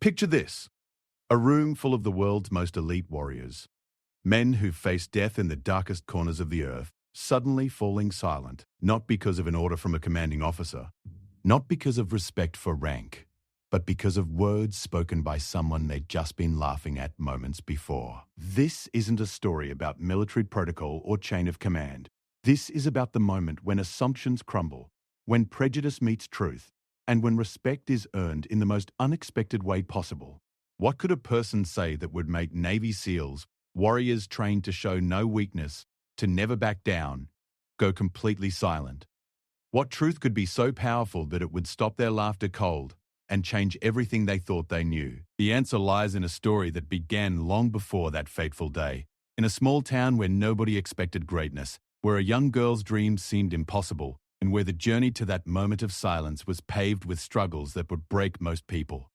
Picture this: a room full of the world's most elite warriors, men who face death in the darkest corners of the earth, suddenly falling silent, not because of an order from a commanding officer, not because of respect for rank, but because of words spoken by someone they'd just been laughing at moments before. This isn't a story about military protocol or chain of command. This is about the moment when assumptions crumble, when prejudice meets truth, and when respect is earned in the most unexpected way possible. What could a person say that would make Navy SEALs, warriors trained to show no weakness, to never back down, go completely silent? What truth could be so powerful that it would stop their laughter cold and change everything they thought they knew? The answer lies in a story that began long before that fateful day, in a small town where nobody expected greatness, where a young girl's dreams seemed impossible, and where the journey to that moment of silence was paved with struggles that would break most people.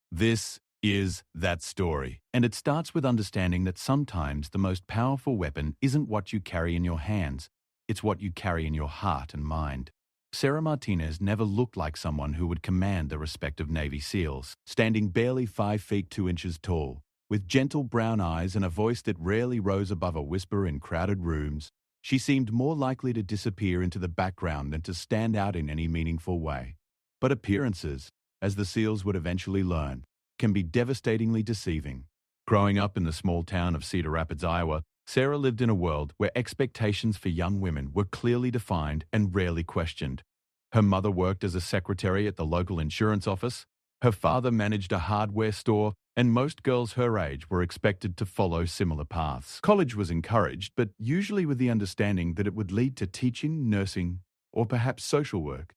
This is that story. And it starts with understanding that sometimes the most powerful weapon isn't what you carry in your hands, it's what you carry in your heart and mind. Sarah Martinez never looked like someone who would command the respect of Navy SEALs. Standing barely 5 feet 2 inches tall, with gentle brown eyes and a voice that rarely rose above a whisper in crowded rooms, she seemed more likely to disappear into the background than to stand out in any meaningful way. But appearances, as the SEALs would eventually learn, can be devastatingly deceiving. Growing up in the small town of Cedar Rapids, Iowa, Sarah lived in a world where expectations for young women were clearly defined and rarely questioned. Her mother worked as a secretary at the local insurance office, her father managed a hardware store, and most girls her age were expected to follow similar paths. College was encouraged, but usually with the understanding that it would lead to teaching, nursing, or perhaps social work.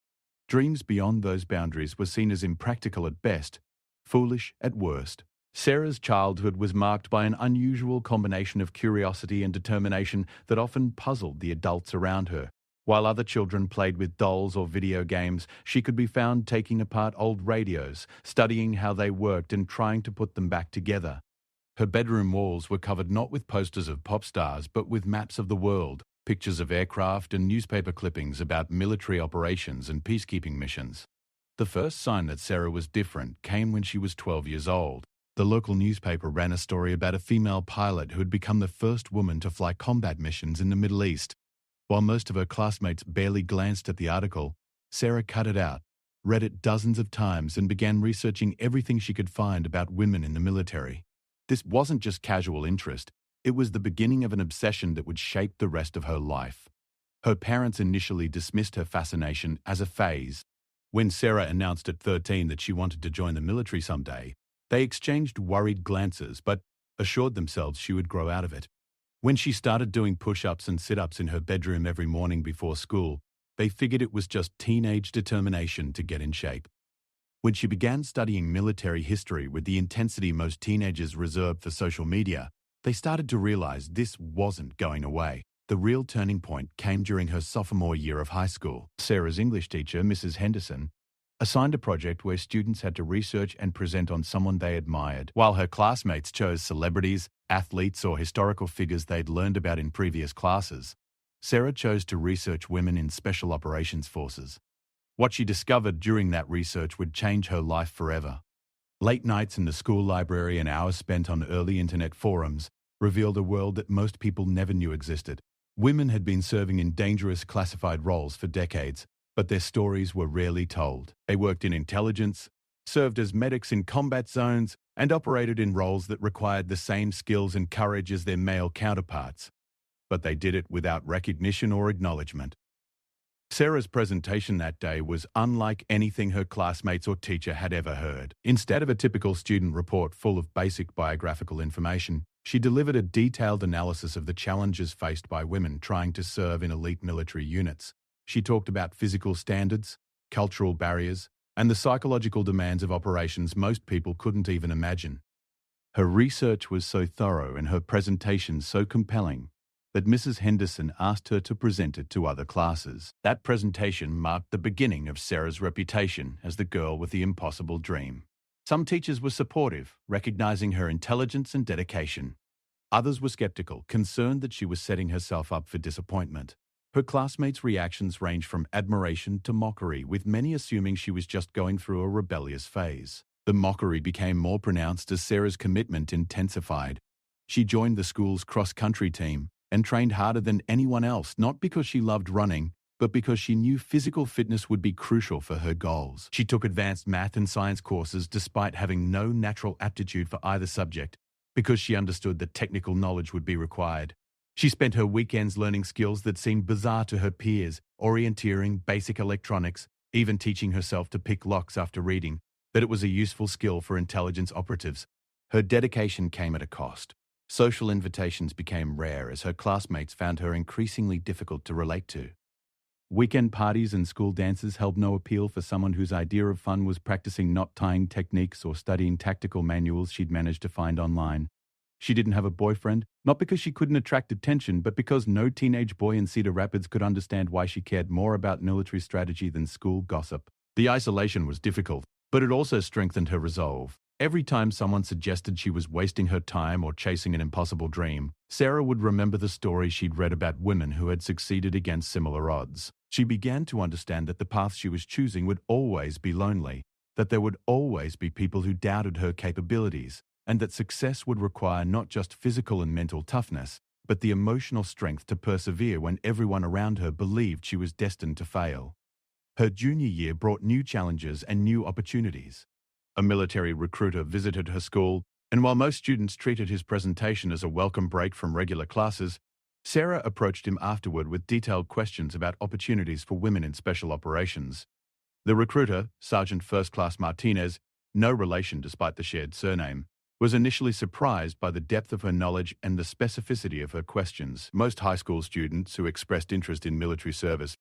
Dreams beyond those boundaries were seen as impractical at best, foolish at worst. Sarah's childhood was marked by an unusual combination of curiosity and determination that often puzzled the adults around her. While other children played with dolls or video games, she could be found taking apart old radios, studying how they worked and trying to put them back together. Her bedroom walls were covered not with posters of pop stars, but with maps of the world, pictures of aircraft and newspaper clippings about military operations and peacekeeping missions. The first sign that Sarah was different came when she was 12 years old. The local newspaper ran a story about a female pilot who had become the first woman to fly combat missions in the Middle East. While most of her classmates barely glanced at the article, Sarah cut it out, read it dozens of times, and began researching everything she could find about women in the military. This wasn't just casual interest, it was the beginning of an obsession that would shape the rest of her life. Her parents initially dismissed her fascination as a phase. When Sarah announced at 13 that she wanted to join the military someday, they exchanged worried glances but assured themselves she would grow out of it. When she started doing push-ups and sit-ups in her bedroom every morning before school, they figured it was just teenage determination to get in shape. When she began studying military history with the intensity most teenagers reserve for social media, they started to realize this wasn't going away. The real turning point came during her sophomore year of high school. Sarah's English teacher, Mrs. Henderson, assigned a project where students had to research and present on someone they admired. While her classmates chose celebrities, athletes, or historical figures they'd learned about in previous classes, Sarah chose to research women in special operations forces. What she discovered during that research would change her life forever. Late nights in the school library and hours spent on early internet forums revealed a world that most people never knew existed. Women had been serving in dangerous classified roles for decades, but their stories were rarely told. They worked in intelligence, served as medics in combat zones, and operated in roles that required the same skills and courage as their male counterparts. But they did it without recognition or acknowledgement. Sarah's presentation that day was unlike anything her classmates or teacher had ever heard. Instead of a typical student report full of basic biographical information, she delivered a detailed analysis of the challenges faced by women trying to serve in elite military units. She talked about physical standards, cultural barriers, and the psychological demands of operations most people couldn't even imagine. Her research was so thorough and her presentation so compelling that Mrs. Henderson asked her to present it to other classes. That presentation marked the beginning of Sarah's reputation as the girl with the impossible dream. Some teachers were supportive, recognizing her intelligence and dedication. Others were skeptical, concerned that she was setting herself up for disappointment. Her classmates' reactions ranged from admiration to mockery, with many assuming she was just going through a rebellious phase. The mockery became more pronounced as Sarah's commitment intensified. She joined the school's cross-country team and trained harder than anyone else, not because she loved running, but because she knew physical fitness would be crucial for her goals. She took advanced math and science courses despite having no natural aptitude for either subject, because she understood that technical knowledge would be required. She spent her weekends learning skills that seemed bizarre to her peers: orienteering, basic electronics, even teaching herself to pick locks after reading that it was a useful skill for intelligence operatives. Her dedication came at a cost. Social invitations became rare as her classmates found her increasingly difficult to relate to. Weekend parties and school dances held no appeal for someone whose idea of fun was practicing knot-tying techniques or studying tactical manuals she'd managed to find online. She didn't have a boyfriend, not because she couldn't attract attention, but because no teenage boy in Cedar Rapids could understand why she cared more about military strategy than school gossip. The isolation was difficult, but it also strengthened her resolve. Every time someone suggested she was wasting her time or chasing an impossible dream, Sarah would remember the stories she'd read about women who had succeeded against similar odds. She began to understand that the path she was choosing would always be lonely, that there would always be people who doubted her capabilities, and that success would require not just physical and mental toughness, but the emotional strength to persevere when everyone around her believed she was destined to fail. Her junior year brought new challenges and new opportunities. A military recruiter visited her school, and while most students treated his presentation as a welcome break from regular classes, Sarah approached him afterward with detailed questions about opportunities for women in special operations. The recruiter, Sergeant First Class Martinez, no relation despite the shared surname, was initially surprised by the depth of her knowledge and the specificity of her questions. Most high school students who expressed interest in military service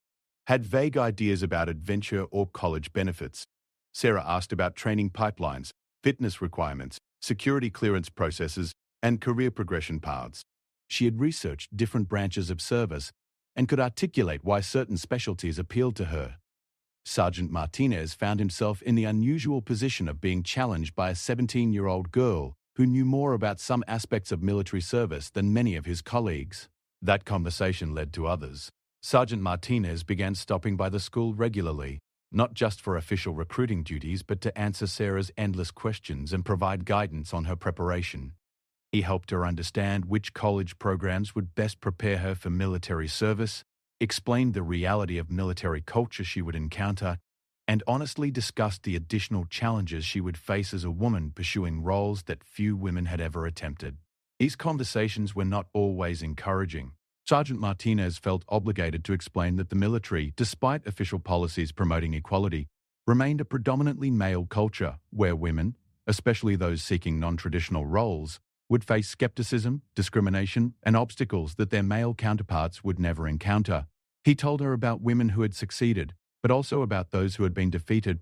had vague ideas about adventure or college benefits. Sarah asked about training pipelines, fitness requirements, security clearance processes, and career progression paths. She had researched different branches of service and could articulate why certain specialties appealed to her. Sergeant Martinez found himself in the unusual position of being challenged by a 17-year-old girl who knew more about some aspects of military service than many of his colleagues. That conversation led to others. Sergeant Martinez began stopping by the school regularly, not just for official recruiting duties, but to answer Sarah's endless questions and provide guidance on her preparation. He helped her understand which college programs would best prepare her for military service, explained the reality of military culture she would encounter, and honestly discussed the additional challenges she would face as a woman pursuing roles that few women had ever attempted. These conversations were not always encouraging. Sergeant Martinez felt obligated to explain that the military, despite official policies promoting equality, remained a predominantly male culture where women, especially those seeking non-traditional roles, would face skepticism, discrimination, and obstacles that their male counterparts would never encounter. He told her about women who had succeeded, but also about those who had been defeated,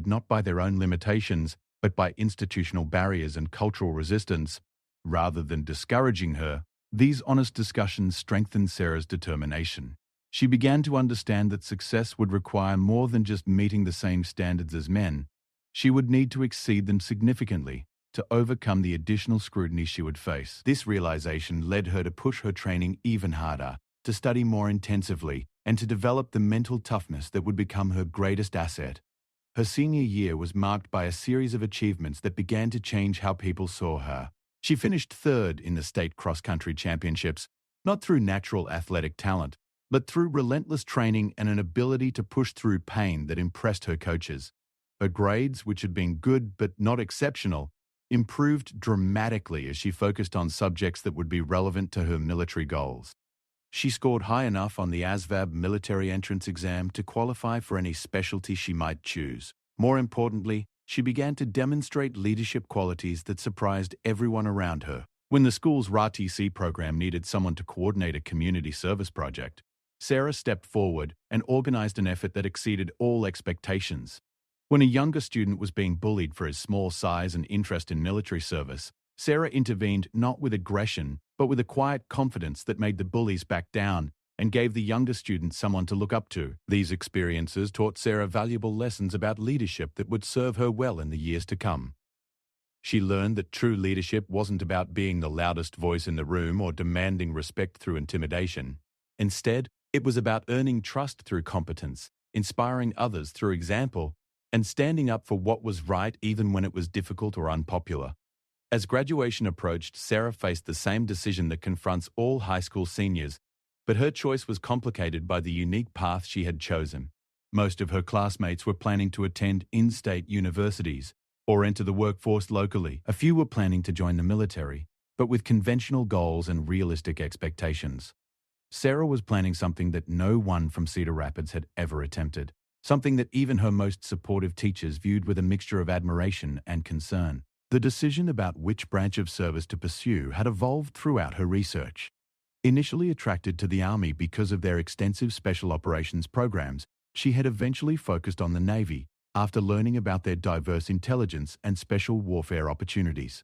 not by their own limitations, but by institutional barriers and cultural resistance. Rather than discouraging her, these honest discussions strengthened Sarah's determination. She began to understand that success would require more than just meeting the same standards as men. She would need to exceed them significantly to overcome the additional scrutiny she would face. This realization led her to push her training even harder, to study more intensively, and to develop the mental toughness that would become her greatest asset. Her senior year was marked by a series of achievements that began to change how people saw her. She finished third in the state cross-country championships, not through natural athletic talent, but through relentless training and an ability to push through pain that impressed her coaches. Her grades, which had been good but not exceptional, improved dramatically as she focused on subjects that would be relevant to her military goals. She scored high enough on the ASVAB military entrance exam to qualify for any specialty she might choose. More importantly, she began to demonstrate leadership qualities that surprised everyone around her. When the school's ROTC program needed someone to coordinate a community service project, Sarah stepped forward and organized an effort that exceeded all expectations. When a younger student was being bullied for his small size and interest in military service, Sarah intervened not with aggression, but with a quiet confidence that made the bullies back down and gave the younger student someone to look up to. These experiences taught Sarah valuable lessons about leadership that would serve her well in the years to come. She learned that true leadership wasn't about being the loudest voice in the room or demanding respect through intimidation. Instead, it was about earning trust through competence, inspiring others through example, and standing up for what was right even when it was difficult or unpopular. As graduation approached, Sarah faced the same decision that confronts all high school seniors, but her choice was complicated by the unique path she had chosen. Most of her classmates were planning to attend in-state universities or enter the workforce locally. A few were planning to join the military, but with conventional goals and realistic expectations. Sarah was planning something that no one from Cedar Rapids had ever attempted, something that even her most supportive teachers viewed with a mixture of admiration and concern. The decision about which branch of service to pursue had evolved throughout her research. Initially attracted to the Army because of their extensive special operations programs, she had eventually focused on the Navy after learning about their diverse intelligence and special warfare opportunities.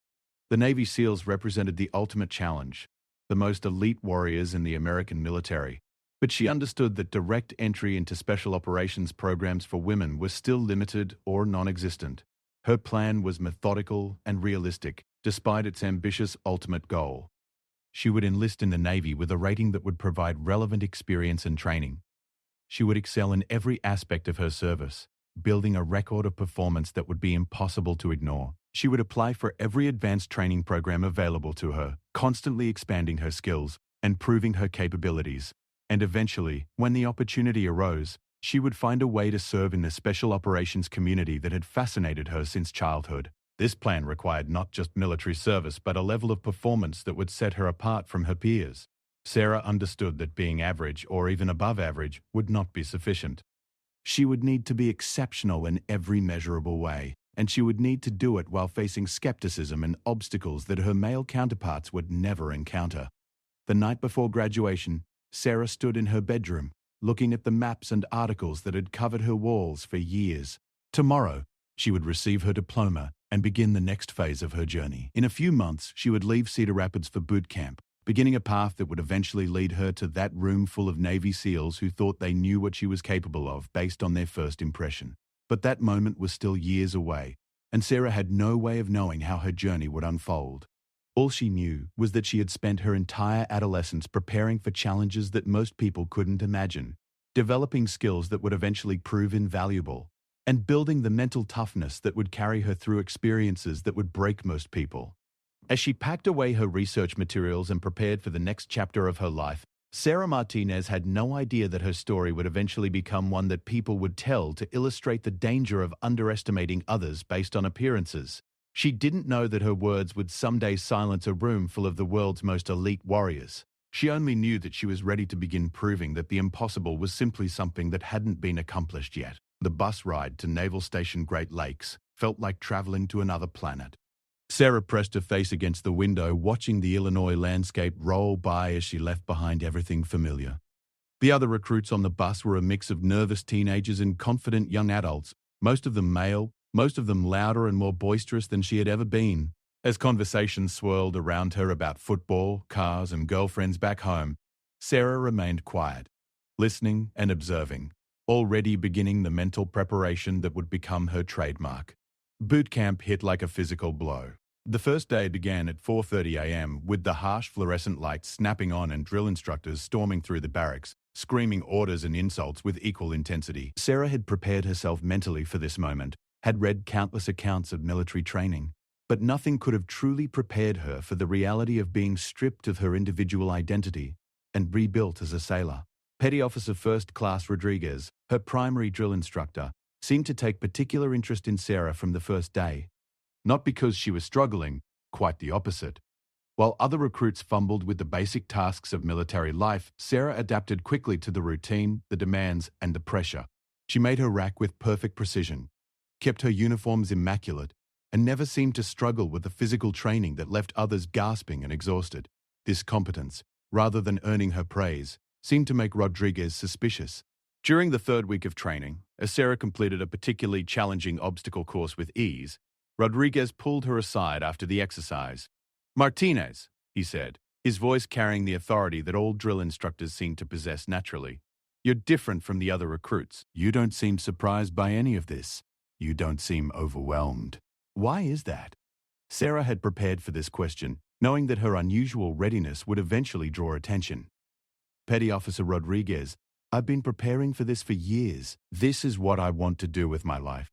The Navy SEALs represented the ultimate challenge, the most elite warriors in the American military. But she understood that direct entry into special operations programs for women was still limited or non-existent. Her plan was methodical and realistic, despite its ambitious ultimate goal. She would enlist in the Navy with a rating that would provide relevant experience and training. She would excel in every aspect of her service, building a record of performance that would be impossible to ignore. She would apply for every advanced training program available to her, constantly expanding her skills and proving her capabilities. And eventually, when the opportunity arose, she would find a way to serve in the special operations community that had fascinated her since childhood. This plan required not just military service but a level of performance that would set her apart from her peers. Sarah understood that being average or even above average would not be sufficient. She would need to be exceptional in every measurable way, and she would need to do it while facing skepticism and obstacles that her male counterparts would never encounter. The night before graduation, Sarah stood in her bedroom, looking at the maps and articles that had covered her walls for years. Tomorrow, she would receive her diploma and begin the next phase of her journey. In a few months, she would leave Cedar Rapids for boot camp, beginning a path that would eventually lead her to that room full of Navy SEALs who thought they knew what she was capable of based on their first impression. But that moment was still years away, and Sarah had no way of knowing how her journey would unfold. All she knew was that she had spent her entire adolescence preparing for challenges that most people couldn't imagine, developing skills that would eventually prove invaluable, and building the mental toughness that would carry her through experiences that would break most people. As she packed away her research materials and prepared for the next chapter of her life, Sarah Martinez had no idea that her story would eventually become one that people would tell to illustrate the danger of underestimating others based on appearances. She didn't know that her words would someday silence a room full of the world's most elite warriors. She only knew that she was ready to begin proving that the impossible was simply something that hadn't been accomplished yet. The bus ride to Naval Station Great Lakes felt like traveling to another planet. Sarah pressed her face against the window, watching the Illinois landscape roll by as she left behind everything familiar. The other recruits on the bus were a mix of nervous teenagers and confident young adults, most of them male, most of them louder and more boisterous than she had ever been. As conversations swirled around her about football, cars, and girlfriends back home, Sarah remained quiet, listening and observing, already beginning the mental preparation that would become her trademark. Boot camp hit like a physical blow. The first day began at 4:30 a.m. with the harsh fluorescent lights snapping on and drill instructors storming through the barracks, screaming orders and insults with equal intensity. Sarah had prepared herself mentally for this moment, had read countless accounts of military training, but nothing could have truly prepared her for the reality of being stripped of her individual identity and rebuilt as a sailor. Petty Officer First Class Rodriguez, her primary drill instructor, seemed to take particular interest in Sarah from the first day. Not because she was struggling, quite the opposite. While other recruits fumbled with the basic tasks of military life, Sarah adapted quickly to the routine, the demands, and the pressure. She made her rack with perfect precision, kept her uniforms immaculate, and never seemed to struggle with the physical training that left others gasping and exhausted. This competence, rather than earning her praise, seemed to make Rodriguez suspicious. During the third week of training, as Sarah completed a particularly challenging obstacle course with ease, Rodriguez pulled her aside after the exercise. "Martinez," he said, his voice carrying the authority that all drill instructors seem to possess naturally. "You're different from the other recruits. You don't seem surprised by any of this. You don't seem overwhelmed. Why is that?" Sarah had prepared for this question, knowing that her unusual readiness would eventually draw attention. "Petty Officer Rodriguez, I've been preparing for this for years. This is what I want to do with my life.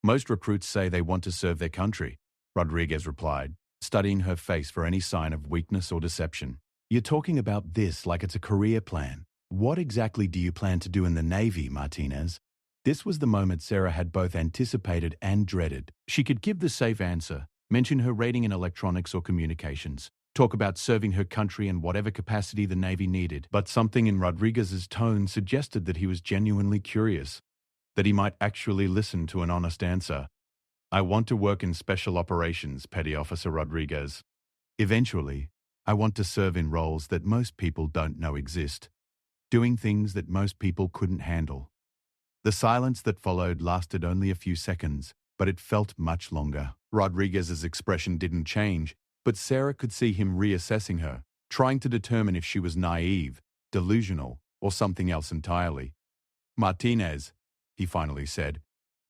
Most recruits say they want to serve their country, Rodriguez replied, studying her face for any sign of weakness or deception. You're talking about this like it's a career plan. What exactly do you plan to do in the Navy, Martinez? This was the moment Sarah had both anticipated and dreaded. She could give the safe answer, mention her rating in electronics or communications, talk about serving her country in whatever capacity the Navy needed, but something in Rodriguez's tone suggested that he was genuinely curious, that he might actually listen to an honest answer. I want to work in special operations, Petty Officer Rodriguez. Eventually, I want to serve in roles that most people don't know exist, doing things that most people couldn't handle. The silence that followed lasted only a few seconds, but it felt much longer. Rodriguez's expression didn't change, but Sarah could see him reassessing her, trying to determine if she was naive, delusional, or something else entirely. Martinez, he finally said,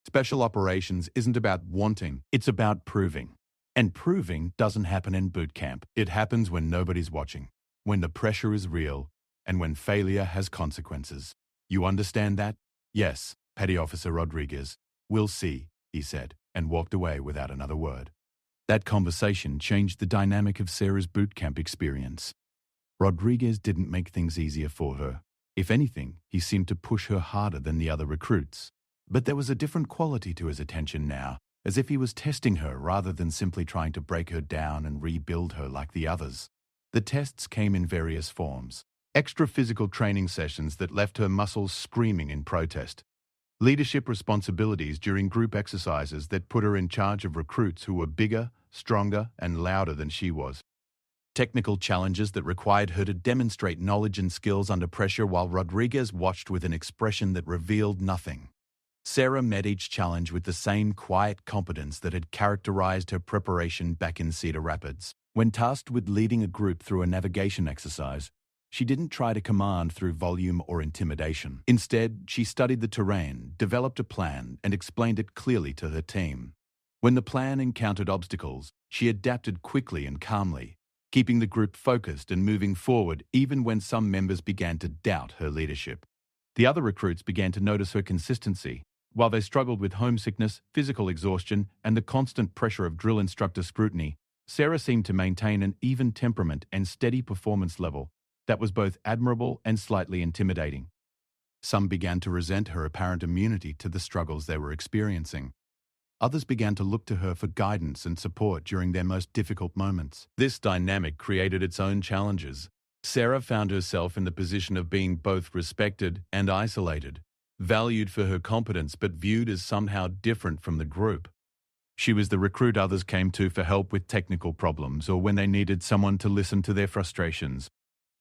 special operations isn't about wanting, it's about proving. And proving doesn't happen in boot camp. It happens when nobody's watching, when the pressure is real, and when failure has consequences. You understand that? Yes, Petty Officer Rodriguez. We'll see, he said, and walked away without another word. That conversation changed the dynamic of Sarah's boot camp experience. Rodriguez didn't make things easier for her. If anything, he seemed to push her harder than the other recruits. But there was a different quality to his attention now, as if he was testing her rather than simply trying to break her down and rebuild her like the others. The tests came in various forms. Extra physical training sessions that left her muscles screaming in protest. Leadership responsibilities during group exercises that put her in charge of recruits who were bigger, stronger, and louder than she was. Technical challenges that required her to demonstrate knowledge and skills under pressure while Rodriguez watched with an expression that revealed nothing. Sarah met each challenge with the same quiet competence that had characterized her preparation back in Cedar Rapids. When tasked with leading a group through a navigation exercise, she didn't try to command through volume or intimidation. Instead, she studied the terrain, developed a plan, and explained it clearly to her team. When the plan encountered obstacles, she adapted quickly and calmly, keeping the group focused and moving forward even when some members began to doubt her leadership. The other recruits began to notice her consistency. While they struggled with homesickness, physical exhaustion, and the constant pressure of drill instructor scrutiny, Sarah seemed to maintain an even temperament and steady performance level that was both admirable and slightly intimidating. Some began to resent her apparent immunity to the struggles they were experiencing. Others began to look to her for guidance and support during their most difficult moments. This dynamic created its own challenges. Sarah found herself in the position of being both respected and isolated, valued for her competence but viewed as somehow different from the group. She was the recruit others came to for help with technical problems or when they needed someone to listen to their frustrations.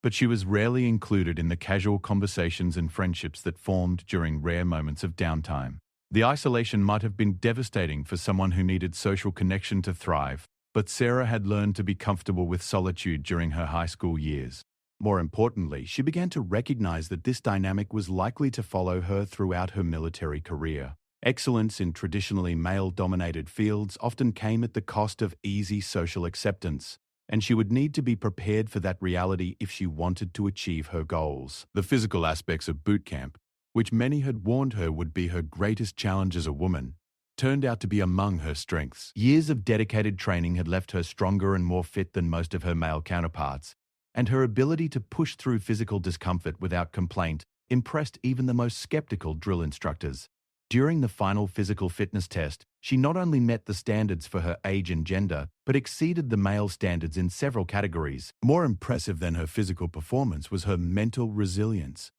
But she was rarely included in the casual conversations and friendships that formed during rare moments of downtime. The isolation might have been devastating for someone who needed social connection to thrive, but Sarah had learned to be comfortable with solitude during her high school years. More importantly, she began to recognize that this dynamic was likely to follow her throughout her military career. Excellence in traditionally male-dominated fields often came at the cost of easy social acceptance, and she would need to be prepared for that reality if she wanted to achieve her goals. The physical aspects of boot camp, which many had warned her would be her greatest challenge as a woman, turned out to be among her strengths. Years of dedicated training had left her stronger and more fit than most of her male counterparts, and her ability to push through physical discomfort without complaint impressed even the most skeptical drill instructors. During the final physical fitness test, she not only met the standards for her age and gender, but exceeded the male standards in several categories. More impressive than her physical performance was her mental resilience.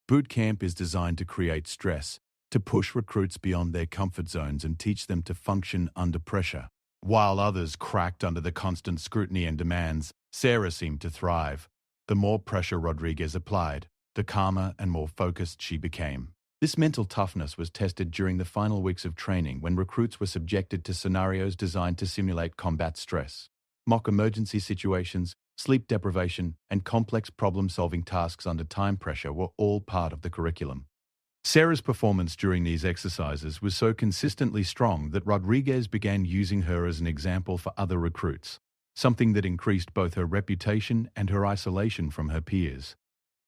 Boot camp is designed to create stress, to push recruits beyond their comfort zones and teach them to function under pressure. While others cracked under the constant scrutiny and demands, Sarah seemed to thrive. The more pressure Rodriguez applied, the calmer and more focused she became. This mental toughness was tested during the final weeks of training when recruits were subjected to scenarios designed to simulate combat stress. Mock emergency situations, sleep deprivation, and complex problem-solving tasks under time pressure were all part of the curriculum. Sarah's performance during these exercises was so consistently strong that Rodriguez began using her as an example for other recruits, something that increased both her reputation and her isolation from her peers.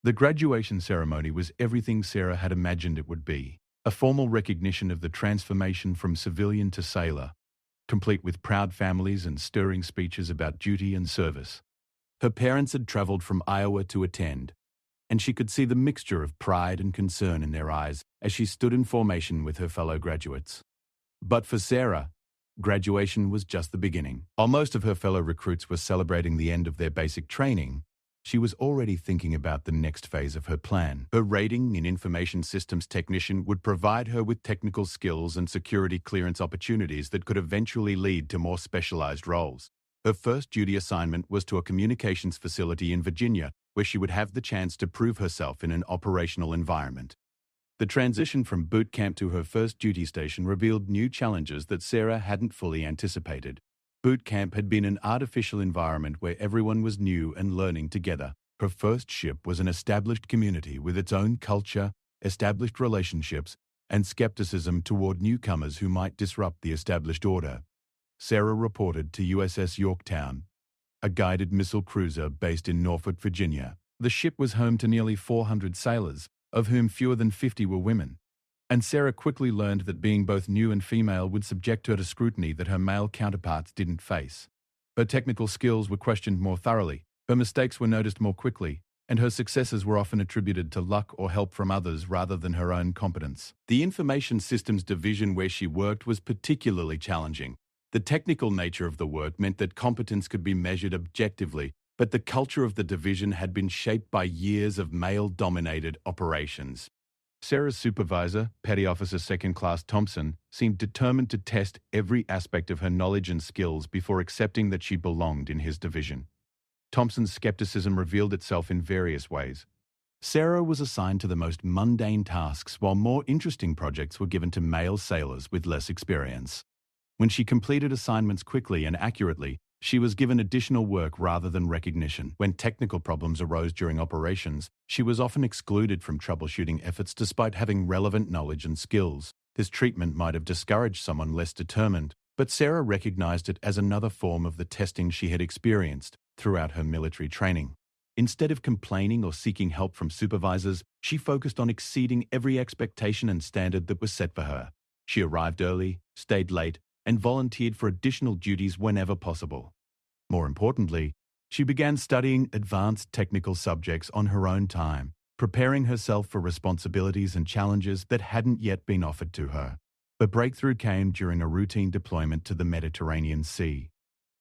The graduation ceremony was everything Sarah had imagined it would be, a formal recognition of the transformation from civilian to sailor, complete with proud families and stirring speeches about duty and service. Her parents had travelled from Iowa to attend, and she could see the mixture of pride and concern in their eyes as she stood in formation with her fellow graduates. But for Sarah, graduation was just the beginning. While most of her fellow recruits were celebrating the end of their basic training, she was already thinking about the next phase of her plan. Her rating in information systems technician would provide her with technical skills and security clearance opportunities that could eventually lead to more specialized roles. Her first duty assignment was to a communications facility in Virginia, where she would have the chance to prove herself in an operational environment. The transition from boot camp to her first duty station revealed new challenges that Sarah hadn't fully anticipated. Boot camp had been an artificial environment where everyone was new and learning together. Her first ship was an established community with its own culture, established relationships, and skepticism toward newcomers who might disrupt the established order. Sarah reported to USS Yorktown, a guided missile cruiser based in Norfolk, Virginia. The ship was home to nearly 400 sailors, of whom fewer than 50 were women. And Sarah quickly learned that being both new and female would subject her to scrutiny that her male counterparts didn't face. Her technical skills were questioned more thoroughly, her mistakes were noticed more quickly, and her successes were often attributed to luck or help from others rather than her own competence. The information systems division where she worked was particularly challenging. The technical nature of the work meant that competence could be measured objectively, but the culture of the division had been shaped by years of male-dominated operations. Sarah's supervisor, Petty Officer Second Class Thompson, seemed determined to test every aspect of her knowledge and skills before accepting that she belonged in his division. Thompson's skepticism revealed itself in various ways. Sarah was assigned to the most mundane tasks, while more interesting projects were given to male sailors with less experience. When she completed assignments quickly and accurately, she was given additional work rather than recognition. When technical problems arose during operations, she was often excluded from troubleshooting efforts despite having relevant knowledge and skills. This treatment might have discouraged someone less determined, but Sarah recognized it as another form of the testing she had experienced throughout her military training. Instead of complaining or seeking help from supervisors, she focused on exceeding every expectation and standard that was set for her. She arrived early, stayed late, and volunteered for additional duties whenever possible. More importantly, she began studying advanced technical subjects on her own time, preparing herself for responsibilities and challenges that hadn't yet been offered to her. The breakthrough came during a routine deployment to the Mediterranean Sea.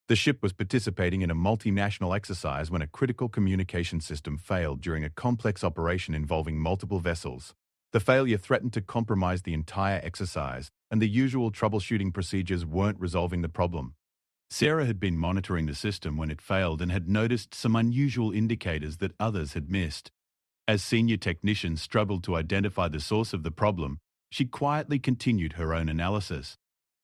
The ship was participating in a multinational exercise when a critical communication system failed during a complex operation involving multiple vessels. The failure threatened to compromise the entire exercise, and the usual troubleshooting procedures weren't resolving the problem. Sarah had been monitoring the system when it failed and had noticed some unusual indicators that others had missed. As senior technicians struggled to identify the source of the problem, she quietly continued her own analysis,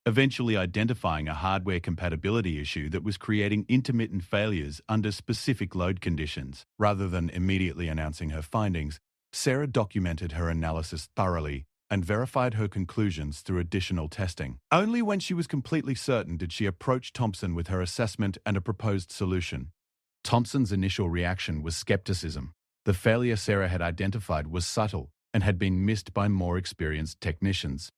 eventually identifying a hardware compatibility issue that was creating intermittent failures under specific load conditions. Rather than immediately announcing her findings, Sarah documented her analysis thoroughly and verified her conclusions through additional testing. Only when she was completely certain did she approach Thompson with her assessment and a proposed solution. Thompson's initial reaction was skepticism. The failure Sarah had identified was subtle and had been missed by more experienced technicians.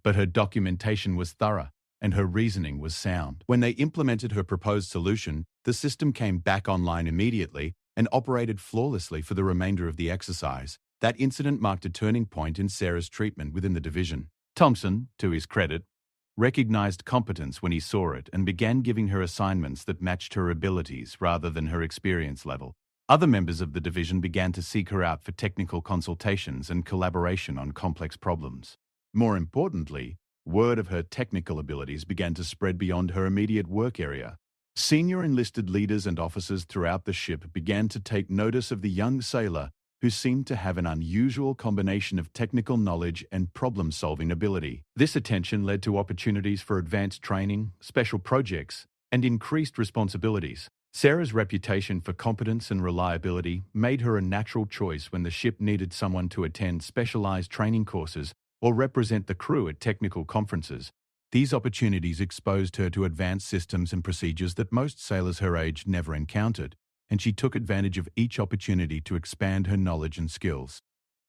But her documentation was thorough, and her reasoning was sound. When they implemented her proposed solution, the system came back online immediately and operated flawlessly for the remainder of the exercise. That incident marked a turning point in Sarah's treatment within the division. Thompson, to his credit, recognized competence when he saw it and began giving her assignments that matched her abilities rather than her experience level. Other members of the division began to seek her out for technical consultations and collaboration on complex problems. More importantly, word of her technical abilities began to spread beyond her immediate work area. Senior enlisted leaders and officers throughout the ship began to take notice of the young sailor who seemed to have an unusual combination of technical knowledge and problem-solving ability. This attention led to opportunities for advanced training, special projects, and increased responsibilities. Sarah's reputation for competence and reliability made her a natural choice when the ship needed someone to attend specialized training courses or represent the crew at technical conferences. These opportunities exposed her to advanced systems and procedures that most sailors her age never encountered, and she took advantage of each opportunity to expand her knowledge and skills.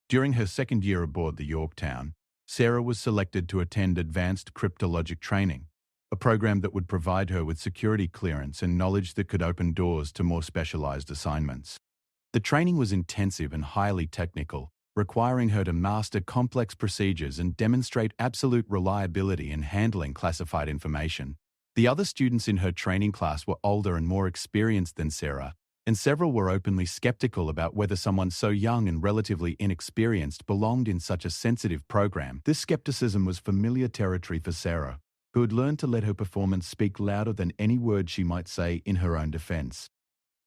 During her second year aboard the Yorktown, Sarah was selected to attend advanced cryptologic training, a program that would provide her with security clearance and knowledge that could open doors to more specialized assignments. The training was intensive and highly technical, requiring her to master complex procedures and demonstrate absolute reliability in handling classified information. The other students in her training class were older and more experienced than Sarah, and several were openly skeptical about whether someone so young and relatively inexperienced belonged in such a sensitive program. This skepticism was familiar territory for Sarah, who had learned to let her performance speak louder than any word she might say in her own defense.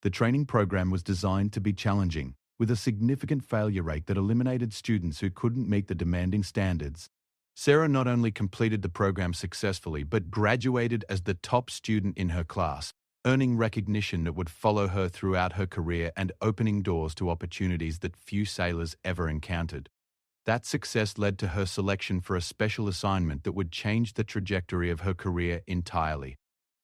The training program was designed to be challenging, with a significant failure rate that eliminated students who couldn't meet the demanding standards. Sarah not only completed the program successfully, but graduated as the top student in her class, earning recognition that would follow her throughout her career and opening doors to opportunities that few sailors ever encountered. That success led to her selection for a special assignment that would change the trajectory of her career entirely.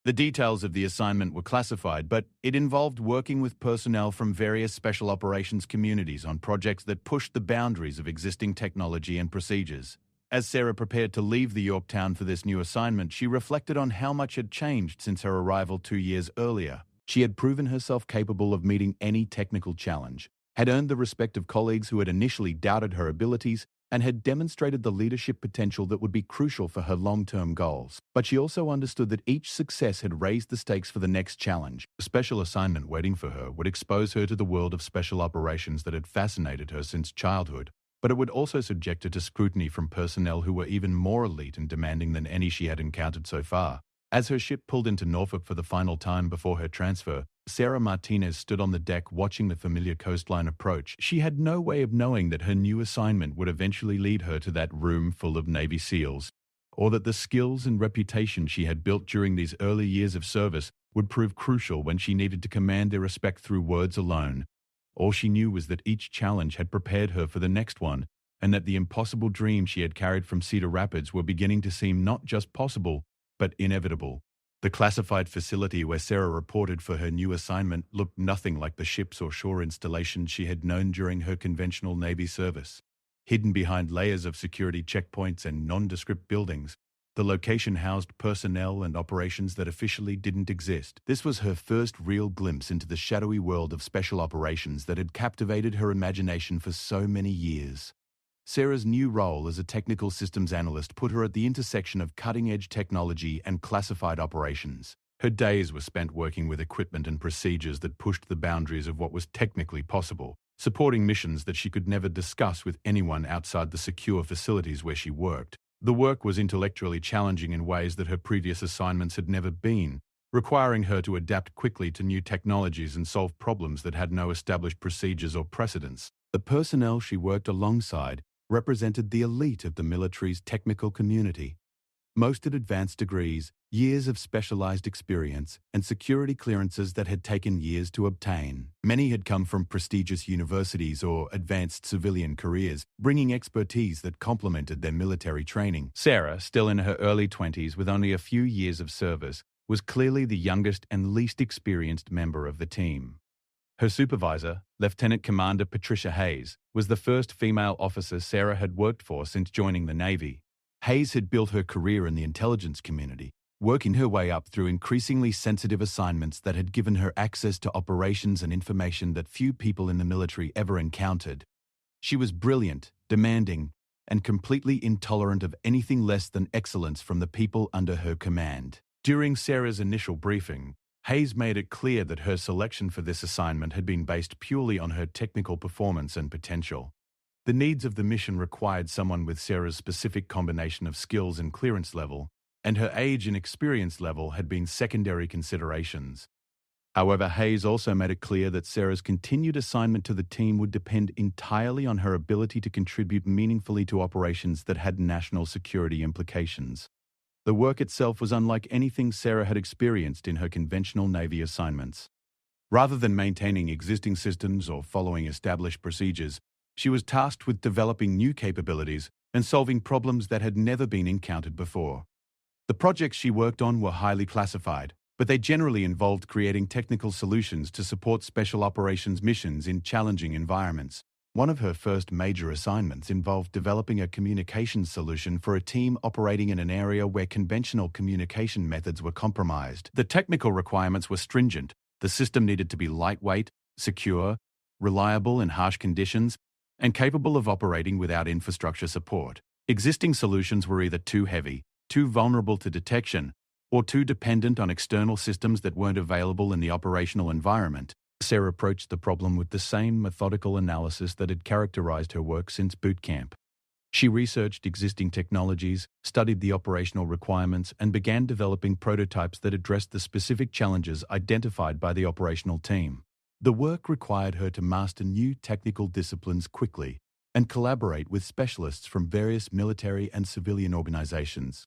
The details of the assignment were classified, but it involved working with personnel from various special operations communities on projects that pushed the boundaries of existing technology and procedures. As Sarah prepared to leave the Yorktown for this new assignment, she reflected on how much had changed since her arrival 2 years earlier. She had proven herself capable of meeting any technical challenge, had earned the respect of colleagues who had initially doubted her abilities, and had demonstrated the leadership potential that would be crucial for her long-term goals. But she also understood that each success had raised the stakes for the next challenge. The special assignment waiting for her would expose her to the world of special operations that had fascinated her since childhood, but it would also subject her to scrutiny from personnel who were even more elite and demanding than any she had encountered so far. As her ship pulled into Norfolk for the final time before her transfer, Sarah Martinez stood on the deck watching the familiar coastline approach. She had no way of knowing that her new assignment would eventually lead her to that room full of Navy SEALs, or that the skills and reputation she had built during these early years of service would prove crucial when she needed to command their respect through words alone. All she knew was that each challenge had prepared her for the next one, and that the impossible dreams she had carried from Cedar Rapids were beginning to seem not just possible, but inevitable. The classified facility where Sarah reported for her new assignment looked nothing like the ships or shore installations she had known during her conventional Navy service. Hidden behind layers of security checkpoints and nondescript buildings, the location housed personnel and operations that officially didn't exist. This was her first real glimpse into the shadowy world of special operations that had captivated her imagination for so many years. Sarah's new role as a technical systems analyst put her at the intersection of cutting-edge technology and classified operations. Her days were spent working with equipment and procedures that pushed the boundaries of what was technically possible, supporting missions that she could never discuss with anyone outside the secure facilities where she worked. The work was intellectually challenging in ways that her previous assignments had never been, requiring her to adapt quickly to new technologies and solve problems that had no established procedures or precedents. The personnel she worked alongside represented the elite of the military's technical community. Most had advanced degrees, years of specialized experience, and security clearances that had taken years to obtain. Many had come from prestigious universities or advanced civilian careers, bringing expertise that complemented their military training. Sarah, still in her early 20s with only a few years of service, was clearly the youngest and least experienced member of the team. Her supervisor, Lieutenant Commander Patricia Hayes, was the first female officer Sarah had worked for since joining the Navy. Hayes had built her career in the intelligence community, working her way up through increasingly sensitive assignments that had given her access to operations and information that few people in the military ever encountered. She was brilliant, demanding, and completely intolerant of anything less than excellence from the people under her command. During Sarah's initial briefing, Hayes made it clear that her selection for this assignment had been based purely on her technical performance and potential. The needs of the mission required someone with Sarah's specific combination of skills and clearance level, and her age and experience level had been secondary considerations. However, Hayes also made it clear that Sarah's continued assignment to the team would depend entirely on her ability to contribute meaningfully to operations that had national security implications. The work itself was unlike anything Sarah had experienced in her conventional Navy assignments. Rather than maintaining existing systems or following established procedures, she was tasked with developing new capabilities and solving problems that had never been encountered before. The projects she worked on were highly classified, but they generally involved creating technical solutions to support special operations missions in challenging environments. One of her first major assignments involved developing a communications solution for a team operating in an area where conventional communication methods were compromised. The technical requirements were stringent. The system needed to be lightweight, secure, reliable in harsh conditions, and capable of operating without infrastructure support. Existing solutions were either too heavy, too vulnerable to detection, or too dependent on external systems that weren't available in the operational environment. Sarah approached the problem with the same methodical analysis that had characterized her work since boot camp. She researched existing technologies, studied the operational requirements, and began developing prototypes that addressed the specific challenges identified by the operational team. The work required her to master new technical disciplines quickly and collaborate with specialists from various military and civilian organizations.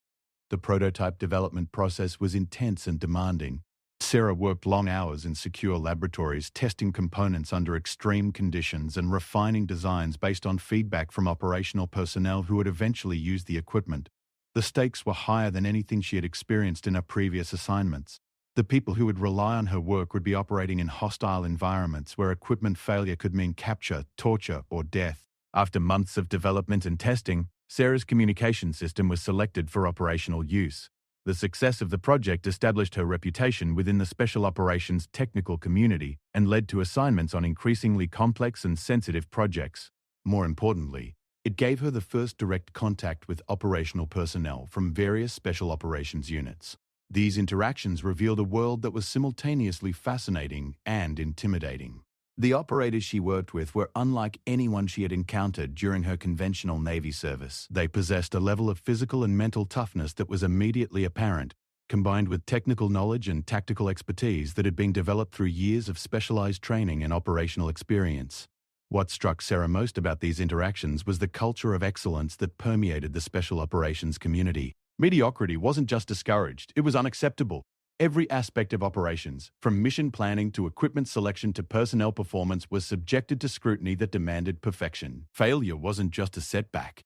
The prototype development process was intense and demanding. Sarah worked long hours in secure laboratories, testing components under extreme conditions and refining designs based on feedback from operational personnel who would eventually use the equipment. The stakes were higher than anything she had experienced in her previous assignments. The people who would rely on her work would be operating in hostile environments where equipment failure could mean capture, torture, or death. After months of development and testing, Sarah's communication system was selected for operational use. The success of the project established her reputation within the special operations technical community and led to assignments on increasingly complex and sensitive projects. More importantly, it gave her the first direct contact with operational personnel from various special operations units. These interactions revealed a world that was simultaneously fascinating and intimidating. The operators she worked with were unlike anyone she had encountered during her conventional Navy service. They possessed a level of physical and mental toughness that was immediately apparent, combined with technical knowledge and tactical expertise that had been developed through years of specialized training and operational experience. What struck Sarah most about these interactions was the culture of excellence that permeated the special operations community. Mediocrity wasn't just discouraged, it was unacceptable. Every aspect of operations, from mission planning to equipment selection to personnel performance, was subjected to scrutiny that demanded perfection. Failure wasn't just a setback.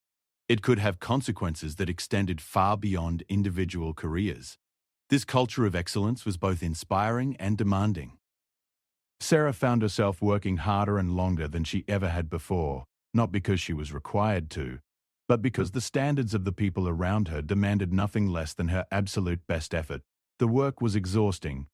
It could have consequences that extended far beyond individual careers. This culture of excellence was both inspiring and demanding. Sarah found herself working harder and longer than she ever had before, not because she was required to, but because the standards of the people around her demanded nothing less than her absolute best effort. The work was exhausting,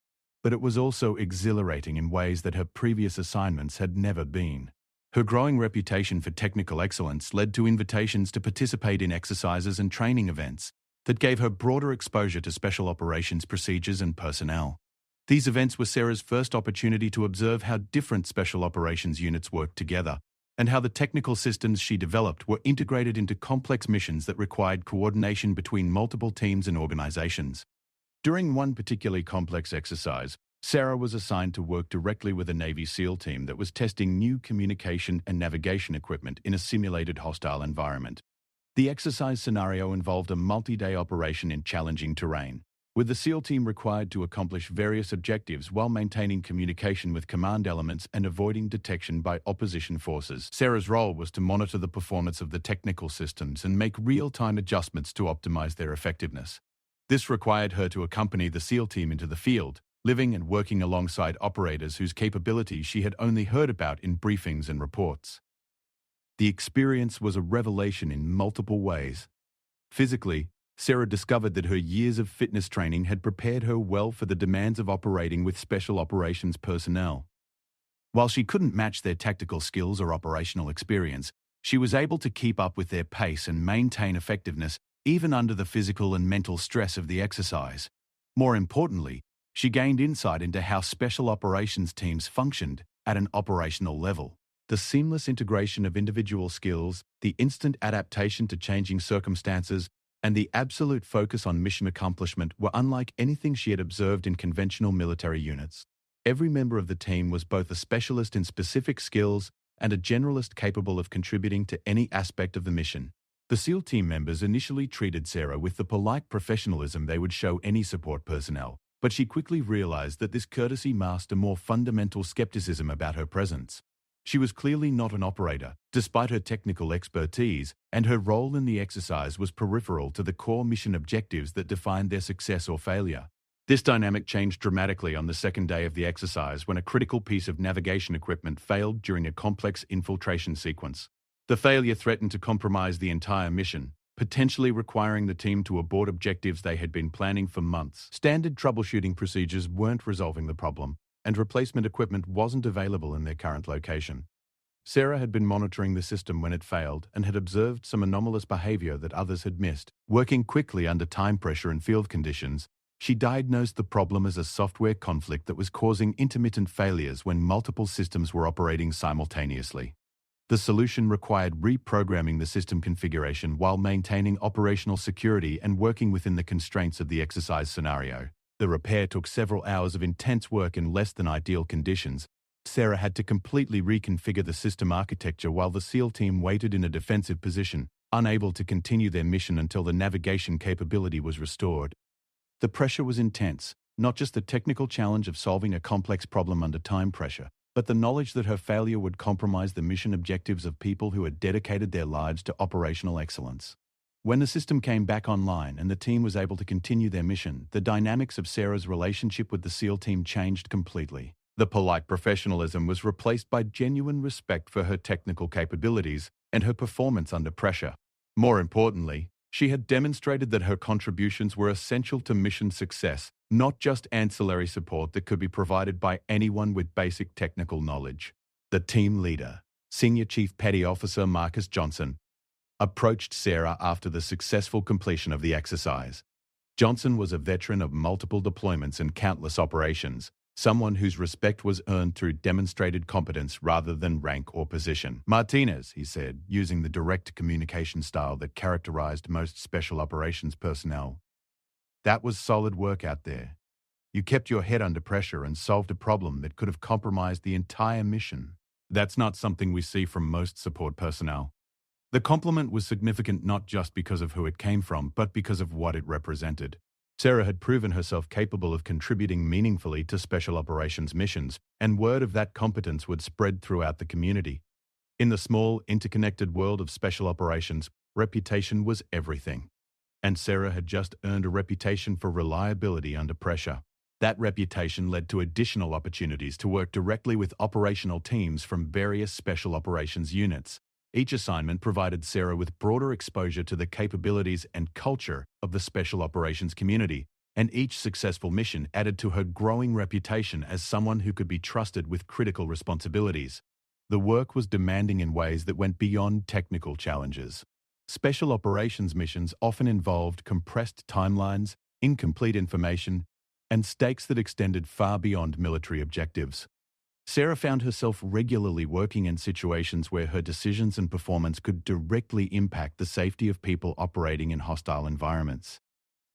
but it was also exhilarating in ways that her previous assignments had never been. Her growing reputation for technical excellence led to invitations to participate in exercises and training events that gave her broader exposure to special operations procedures and personnel. These events were Sarah's first opportunity to observe how different special operations units worked together, and how the technical systems she developed were integrated into complex missions that required coordination between multiple teams and organizations. During one particularly complex exercise, Sarah was assigned to work directly with a Navy SEAL team that was testing new communication and navigation equipment in a simulated hostile environment. The exercise scenario involved a multi-day operation in challenging terrain, with the SEAL team required to accomplish various objectives while maintaining communication with command elements and avoiding detection by opposition forces. Sarah's role was to monitor the performance of the technical systems and make real-time adjustments to optimize their effectiveness. This required her to accompany the SEAL team into the field, living and working alongside operators whose capabilities she had only heard about in briefings and reports. The experience was a revelation in multiple ways. Physically, Sarah discovered that her years of fitness training had prepared her well for the demands of operating with special operations personnel. While she couldn't match their tactical skills or operational experience, she was able to keep up with their pace and maintain effectiveness even under the physical and mental stress of the exercise. More importantly, she gained insight into how special operations teams functioned at an operational level. The seamless integration of individual skills, the instant adaptation to changing circumstances, and the absolute focus on mission accomplishment were unlike anything she had observed in conventional military units. Every member of the team was both a specialist in specific skills and a generalist capable of contributing to any aspect of the mission. The SEAL team members initially treated Sarah with the polite professionalism they would show any support personnel, but she quickly realized that this courtesy masked a more fundamental skepticism about her presence. She was clearly not an operator, despite her technical expertise, and her role in the exercise was peripheral to the core mission objectives that defined their success or failure. This dynamic changed dramatically on the second day of the exercise when a critical piece of navigation equipment failed during a complex infiltration sequence. The failure threatened to compromise the entire mission, potentially requiring the team to abort objectives they had been planning for months. Standard troubleshooting procedures weren't resolving the problem, and replacement equipment wasn't available in their current location. Sarah had been monitoring the system when it failed and had observed some anomalous behavior that others had missed. Working quickly under time pressure and field conditions, she diagnosed the problem as a software conflict that was causing intermittent failures when multiple systems were operating simultaneously. The solution required reprogramming the system configuration while maintaining operational security and working within the constraints of the exercise scenario. The repair took several hours of intense work in less than ideal conditions. Sarah had to completely reconfigure the system architecture while the SEAL team waited in a defensive position, unable to continue their mission until the navigation capability was restored. The pressure was intense, not just the technical challenge of solving a complex problem under time pressure, but the knowledge that her failure would compromise the mission objectives of people who had dedicated their lives to operational excellence. When the system came back online and the team was able to continue their mission, the dynamics of Sarah's relationship with the SEAL team changed completely. The polite professionalism was replaced by genuine respect for her technical capabilities and her performance under pressure. More importantly, she had demonstrated that her contributions were essential to mission success, not just ancillary support that could be provided by anyone with basic technical knowledge. The team leader, Senior Chief Petty Officer Marcus Johnson, approached Sarah after the successful completion of the exercise. Johnson was a veteran of multiple deployments and countless operations, someone whose respect was earned through demonstrated competence rather than rank or position. "Martinez," he said, using the direct communication style that characterized most special operations personnel, "that was solid work out there. You kept your head under pressure and solved a problem that could have compromised the entire mission. That's not something we see from most support personnel." The compliment was significant not just because of who it came from, but because of what it represented. Sarah had proven herself capable of contributing meaningfully to special operations missions, and word of that competence would spread throughout the community. In the small, interconnected world of special operations, reputation was everything. And Sarah had just earned a reputation for reliability under pressure. That reputation led to additional opportunities to work directly with operational teams from various special operations units. Each assignment provided Sarah with broader exposure to the capabilities and culture of the special operations community, and each successful mission added to her growing reputation as someone who could be trusted with critical responsibilities. The work was demanding in ways that went beyond technical challenges. Special operations missions often involved compressed timelines, incomplete information, and stakes that extended far beyond military objectives. Sarah found herself regularly working in situations where her decisions and performance could directly impact the safety of people operating in hostile environments.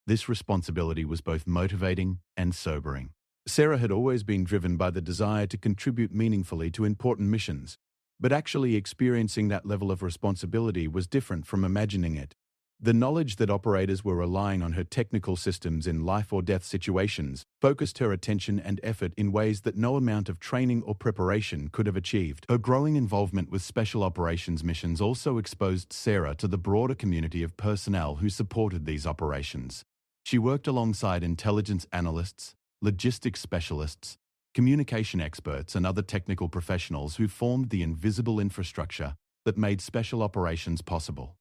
This responsibility was both motivating and sobering. Sarah had always been driven by the desire to contribute meaningfully to important missions, but actually experiencing that level of responsibility was different from imagining it. The knowledge that operators were relying on her technical systems in life or death situations focused her attention and effort in ways that no amount of training or preparation could have achieved. Her growing involvement with special operations missions also exposed Sarah to the broader community of personnel who supported these operations. She worked alongside intelligence analysts, logistics specialists, communication experts, and other technical professionals who formed the invisible infrastructure that made special operations possible.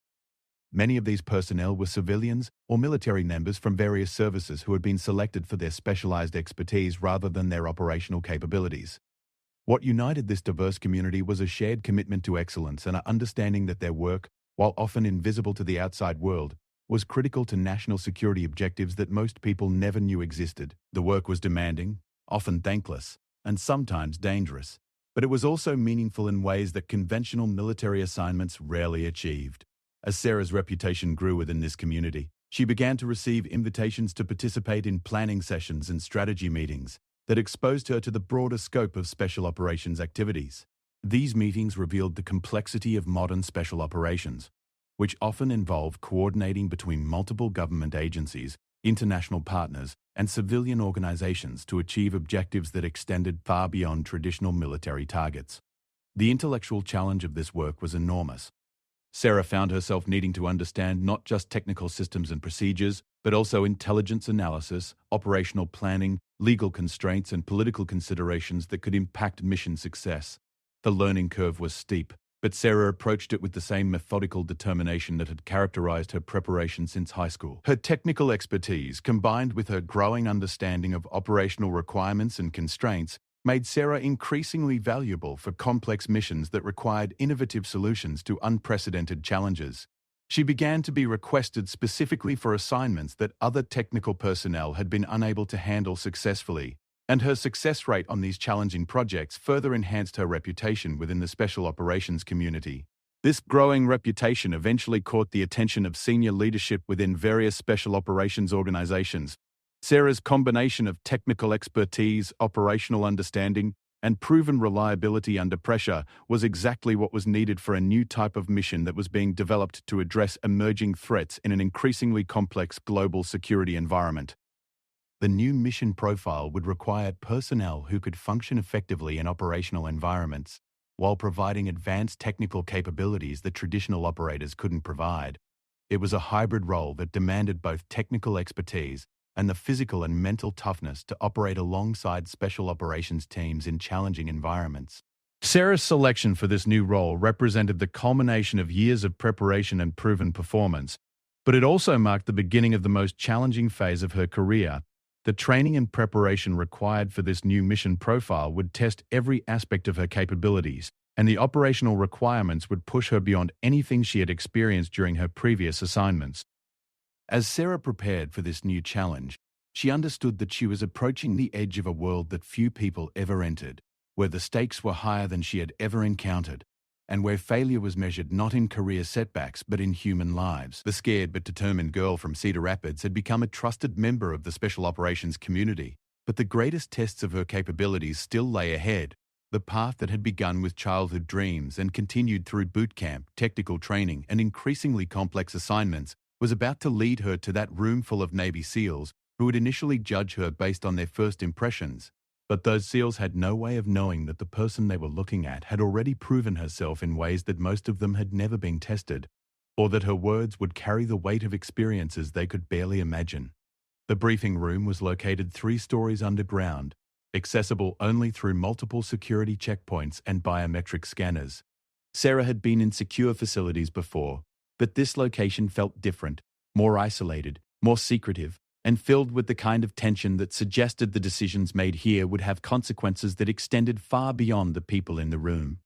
Many of these personnel were civilians or military members from various services who had been selected for their specialized expertise rather than their operational capabilities. What united this diverse community was a shared commitment to excellence and an understanding that their work, while often invisible to the outside world, was critical to national security objectives that most people never knew existed. The work was demanding, often thankless, and sometimes dangerous, but it was also meaningful in ways that conventional military assignments rarely achieved. As Sarah's reputation grew within this community, she began to receive invitations to participate in planning sessions and strategy meetings that exposed her to the broader scope of special operations activities. These meetings revealed the complexity of modern special operations, which often involve coordinating between multiple government agencies, international partners, and civilian organizations to achieve objectives that extended far beyond traditional military targets. The intellectual challenge of this work was enormous. Sarah found herself needing to understand not just technical systems and procedures, but also intelligence analysis, operational planning, legal constraints, and political considerations that could impact mission success. The learning curve was steep, but Sarah approached it with the same methodical determination that had characterized her preparation since high school. Her technical expertise, combined with her growing understanding of operational requirements and constraints, made Sarah increasingly valuable for complex missions that required innovative solutions to unprecedented challenges. She began to be requested specifically for assignments that other technical personnel had been unable to handle successfully, and her success rate on these challenging projects further enhanced her reputation within the special operations community. This growing reputation eventually caught the attention of senior leadership within various special operations organizations. Sarah's combination of technical expertise, operational understanding, and proven reliability under pressure was exactly what was needed for a new type of mission that was being developed to address emerging threats in an increasingly complex global security environment. The new mission profile would require personnel who could function effectively in operational environments, while providing advanced technical capabilities that traditional operators couldn't provide. It was a hybrid role that demanded both technical expertise and the physical and mental toughness to operate alongside special operations teams in challenging environments. Sarah's selection for this new role represented the culmination of years of preparation and proven performance, but it also marked the beginning of the most challenging phase of her career. The training and preparation required for this new mission profile would test every aspect of her capabilities, and the operational requirements would push her beyond anything she had experienced during her previous assignments. As Sarah prepared for this new challenge, she understood that she was approaching the edge of a world that few people ever entered, where the stakes were higher than she had ever encountered, and where failure was measured not in career setbacks but in human lives. The scared but determined girl from Cedar Rapids had become a trusted member of the special operations community, but the greatest tests of her capabilities still lay ahead. The path that had begun with childhood dreams and continued through boot camp, technical training, and increasingly complex assignments was about to lead her to that room full of Navy SEALs who would initially judge her based on their first impressions. But those SEALs had no way of knowing that the person they were looking at had already proven herself in ways that most of them had never been tested, or that her words would carry the weight of experiences they could barely imagine. The briefing room was located 3 stories underground, accessible only through multiple security checkpoints and biometric scanners. Sarah had been in secure facilities before, but this location felt different, more isolated, more secretive, and filled with the kind of tension that suggested the decisions made here would have consequences that extended far beyond the people in the room.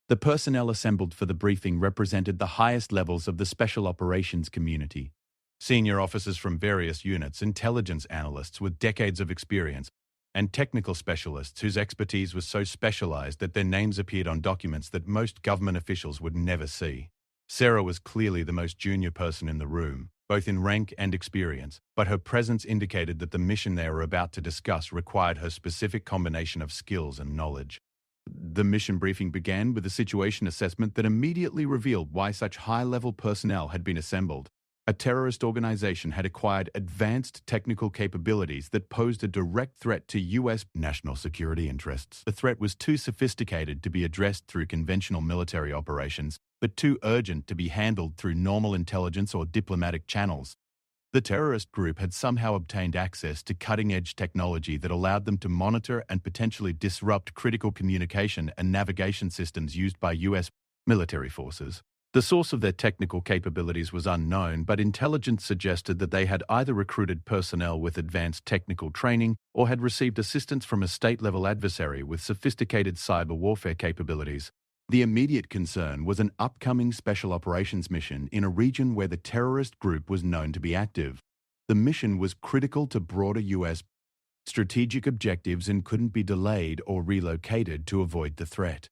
The personnel assembled for the briefing represented the highest levels of the special operations community. Senior officers from various units, intelligence analysts with decades of experience, and technical specialists whose expertise was so specialized that their names appeared on documents that most government officials would never see. Sarah was clearly the most junior person in the room, both in rank and experience, but her presence indicated that the mission they were about to discuss required her specific combination of skills and knowledge. The mission briefing began with a situation assessment that immediately revealed why such high-level personnel had been assembled. A terrorist organization had acquired advanced technical capabilities that posed a direct threat to U.S. national security interests. The threat was too sophisticated to be addressed through conventional military operations, but too urgent to be handled through normal intelligence or diplomatic channels. The terrorist group had somehow obtained access to cutting-edge technology that allowed them to monitor and potentially disrupt critical communication and navigation systems used by U.S. military forces. The source of their technical capabilities was unknown, but intelligence suggested that they had either recruited personnel with advanced technical training or had received assistance from a state-level adversary with sophisticated cyber warfare capabilities. The immediate concern was an upcoming special operations mission in a region where the terrorist group was known to be active. The mission was critical to broader U.S. strategic objectives and couldn't be delayed or relocated to avoid the threat.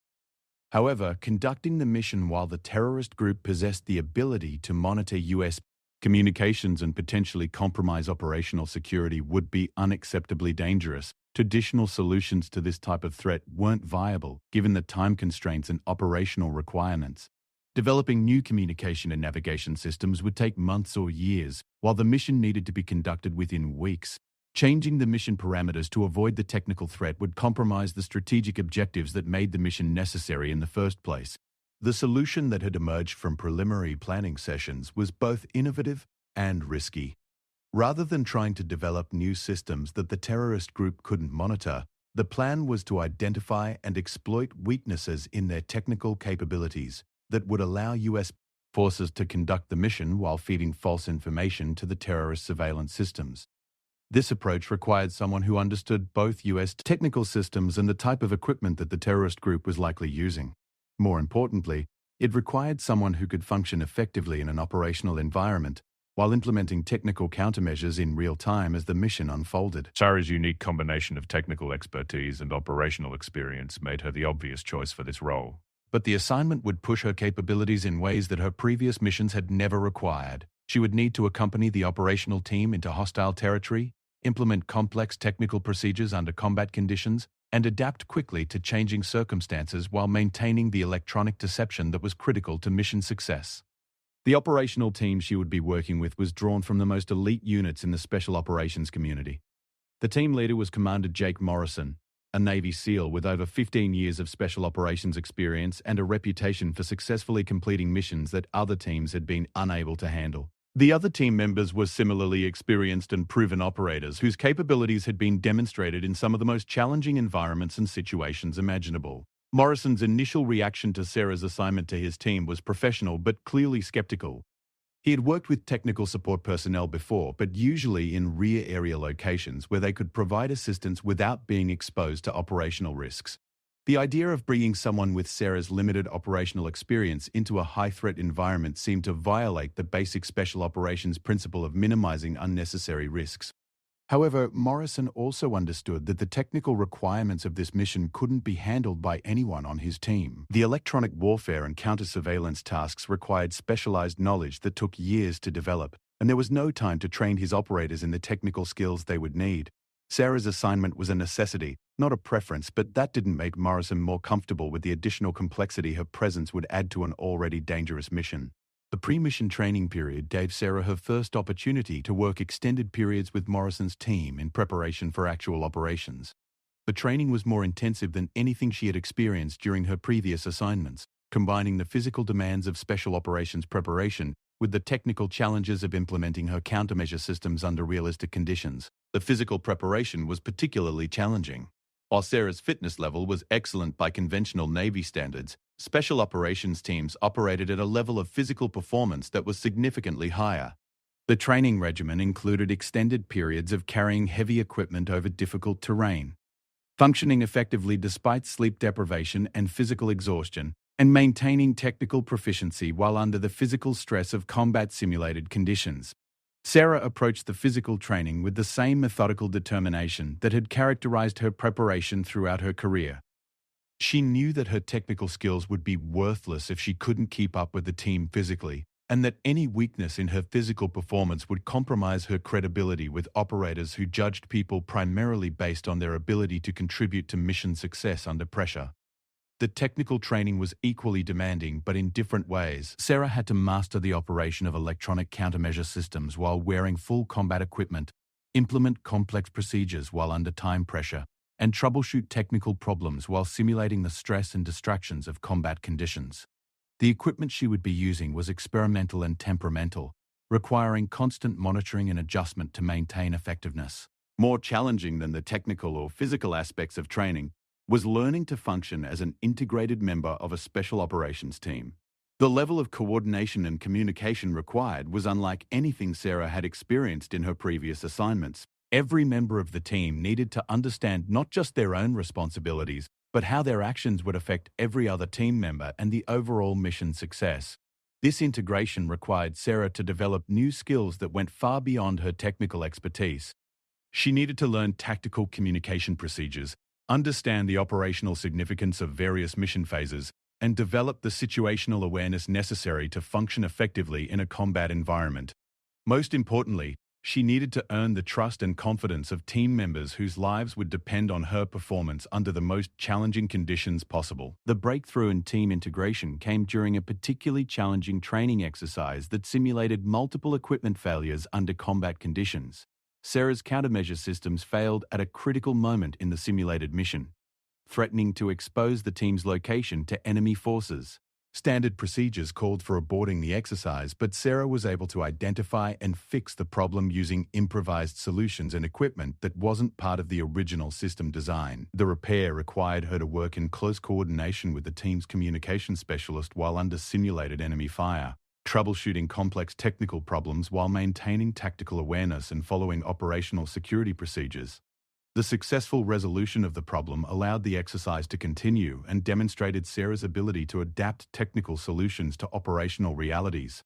However, conducting the mission while the terrorist group possessed the ability to monitor U.S. communications and potentially compromise operational security would be unacceptably dangerous. Traditional solutions to this type of threat weren't viable, given the time constraints and operational requirements. Developing new communication and navigation systems would take months or years, while the mission needed to be conducted within weeks. Changing the mission parameters to avoid the technical threat would compromise the strategic objectives that made the mission necessary in the first place. The solution that had emerged from preliminary planning sessions was both innovative and risky. Rather than trying to develop new systems that the terrorist group couldn't monitor, the plan was to identify and exploit weaknesses in their technical capabilities that would allow US forces to conduct the mission while feeding false information to the terrorist surveillance systems. This approach required someone who understood both US technical systems and the type of equipment that the terrorist group was likely using. More importantly, it required someone who could function effectively in an operational environment while implementing technical countermeasures in real time as the mission unfolded. Sarah's unique combination of technical expertise and operational experience made her the obvious choice for this role. But the assignment would push her capabilities in ways that her previous missions had never required. She would need to accompany the operational team into hostile territory, implement complex technical procedures under combat conditions, and adapt quickly to changing circumstances while maintaining the electronic deception that was critical to mission success. The operational team she would be working with was drawn from the most elite units in the Special Operations community. The team leader was Commander Jake Morrison, a Navy SEAL with over 15 years of Special Operations experience and a reputation for successfully completing missions that other teams had been unable to handle. The other team members were similarly experienced and proven operators whose capabilities had been demonstrated in some of the most challenging environments and situations imaginable. Morrison's initial reaction to Sarah's assignment to his team was professional but clearly skeptical. He had worked with technical support personnel before, but usually in rear area locations where they could provide assistance without being exposed to operational risks. The idea of bringing someone with Sarah's limited operational experience into a high-threat environment seemed to violate the basic special operations principle of minimizing unnecessary risks. However, Morrison also understood that the technical requirements of this mission couldn't be handled by anyone on his team. The electronic warfare and counter-surveillance tasks required specialized knowledge that took years to develop, and there was no time to train his operators in the technical skills they would need. Sarah's assignment was a necessity, not a preference, but that didn't make Morrison more comfortable with the additional complexity her presence would add to an already dangerous mission. The pre-mission training period gave Sarah her first opportunity to work extended periods with Morrison's team in preparation for actual operations. The training was more intensive than anything she had experienced during her previous assignments, combining the physical demands of special operations preparation with the technical challenges of implementing her countermeasure systems under realistic conditions. The physical preparation was particularly challenging. While Sarah's fitness level was excellent by conventional Navy standards, special operations teams operated at a level of physical performance that was significantly higher. The training regimen included extended periods of carrying heavy equipment over difficult terrain, functioning effectively despite sleep deprivation and physical exhaustion, and maintaining technical proficiency while under the physical stress of combat-simulated conditions. Sarah approached the physical training with the same methodical determination that had characterized her preparation throughout her career. She knew that her technical skills would be worthless if she couldn't keep up with the team physically, and that any weakness in her physical performance would compromise her credibility with operators who judged people primarily based on their ability to contribute to mission success under pressure. The technical training was equally demanding, but in different ways. Sarah had to master the operation of electronic countermeasure systems while wearing full combat equipment, implement complex procedures while under time pressure, and troubleshoot technical problems while simulating the stress and distractions of combat conditions. The equipment she would be using was experimental and temperamental, requiring constant monitoring and adjustment to maintain effectiveness. More challenging than the technical or physical aspects of training was learning to function as an integrated member of a special operations team. The level of coordination and communication required was unlike anything Sarah had experienced in her previous assignments. Every member of the team needed to understand not just their own responsibilities, but how their actions would affect every other team member and the overall mission success. This integration required Sarah to develop new skills that went far beyond her technical expertise. She needed to learn tactical communication procedures, understand the operational significance of various mission phases, and develop the situational awareness necessary to function effectively in a combat environment. Most importantly, she needed to earn the trust and confidence of team members whose lives would depend on her performance under the most challenging conditions possible. The breakthrough in team integration came during a particularly challenging training exercise that simulated multiple equipment failures under combat conditions. Sarah's countermeasure systems failed at a critical moment in the simulated mission, threatening to expose the team's location to enemy forces. Standard procedures called for aborting the exercise, but Sarah was able to identify and fix the problem using improvised solutions and equipment that wasn't part of the original system design. The repair required her to work in close coordination with the team's communication specialist while under simulated enemy fire, troubleshooting complex technical problems while maintaining tactical awareness and following operational security procedures. The successful resolution of the problem allowed the exercise to continue and demonstrated Sarah's ability to adapt technical solutions to operational realities.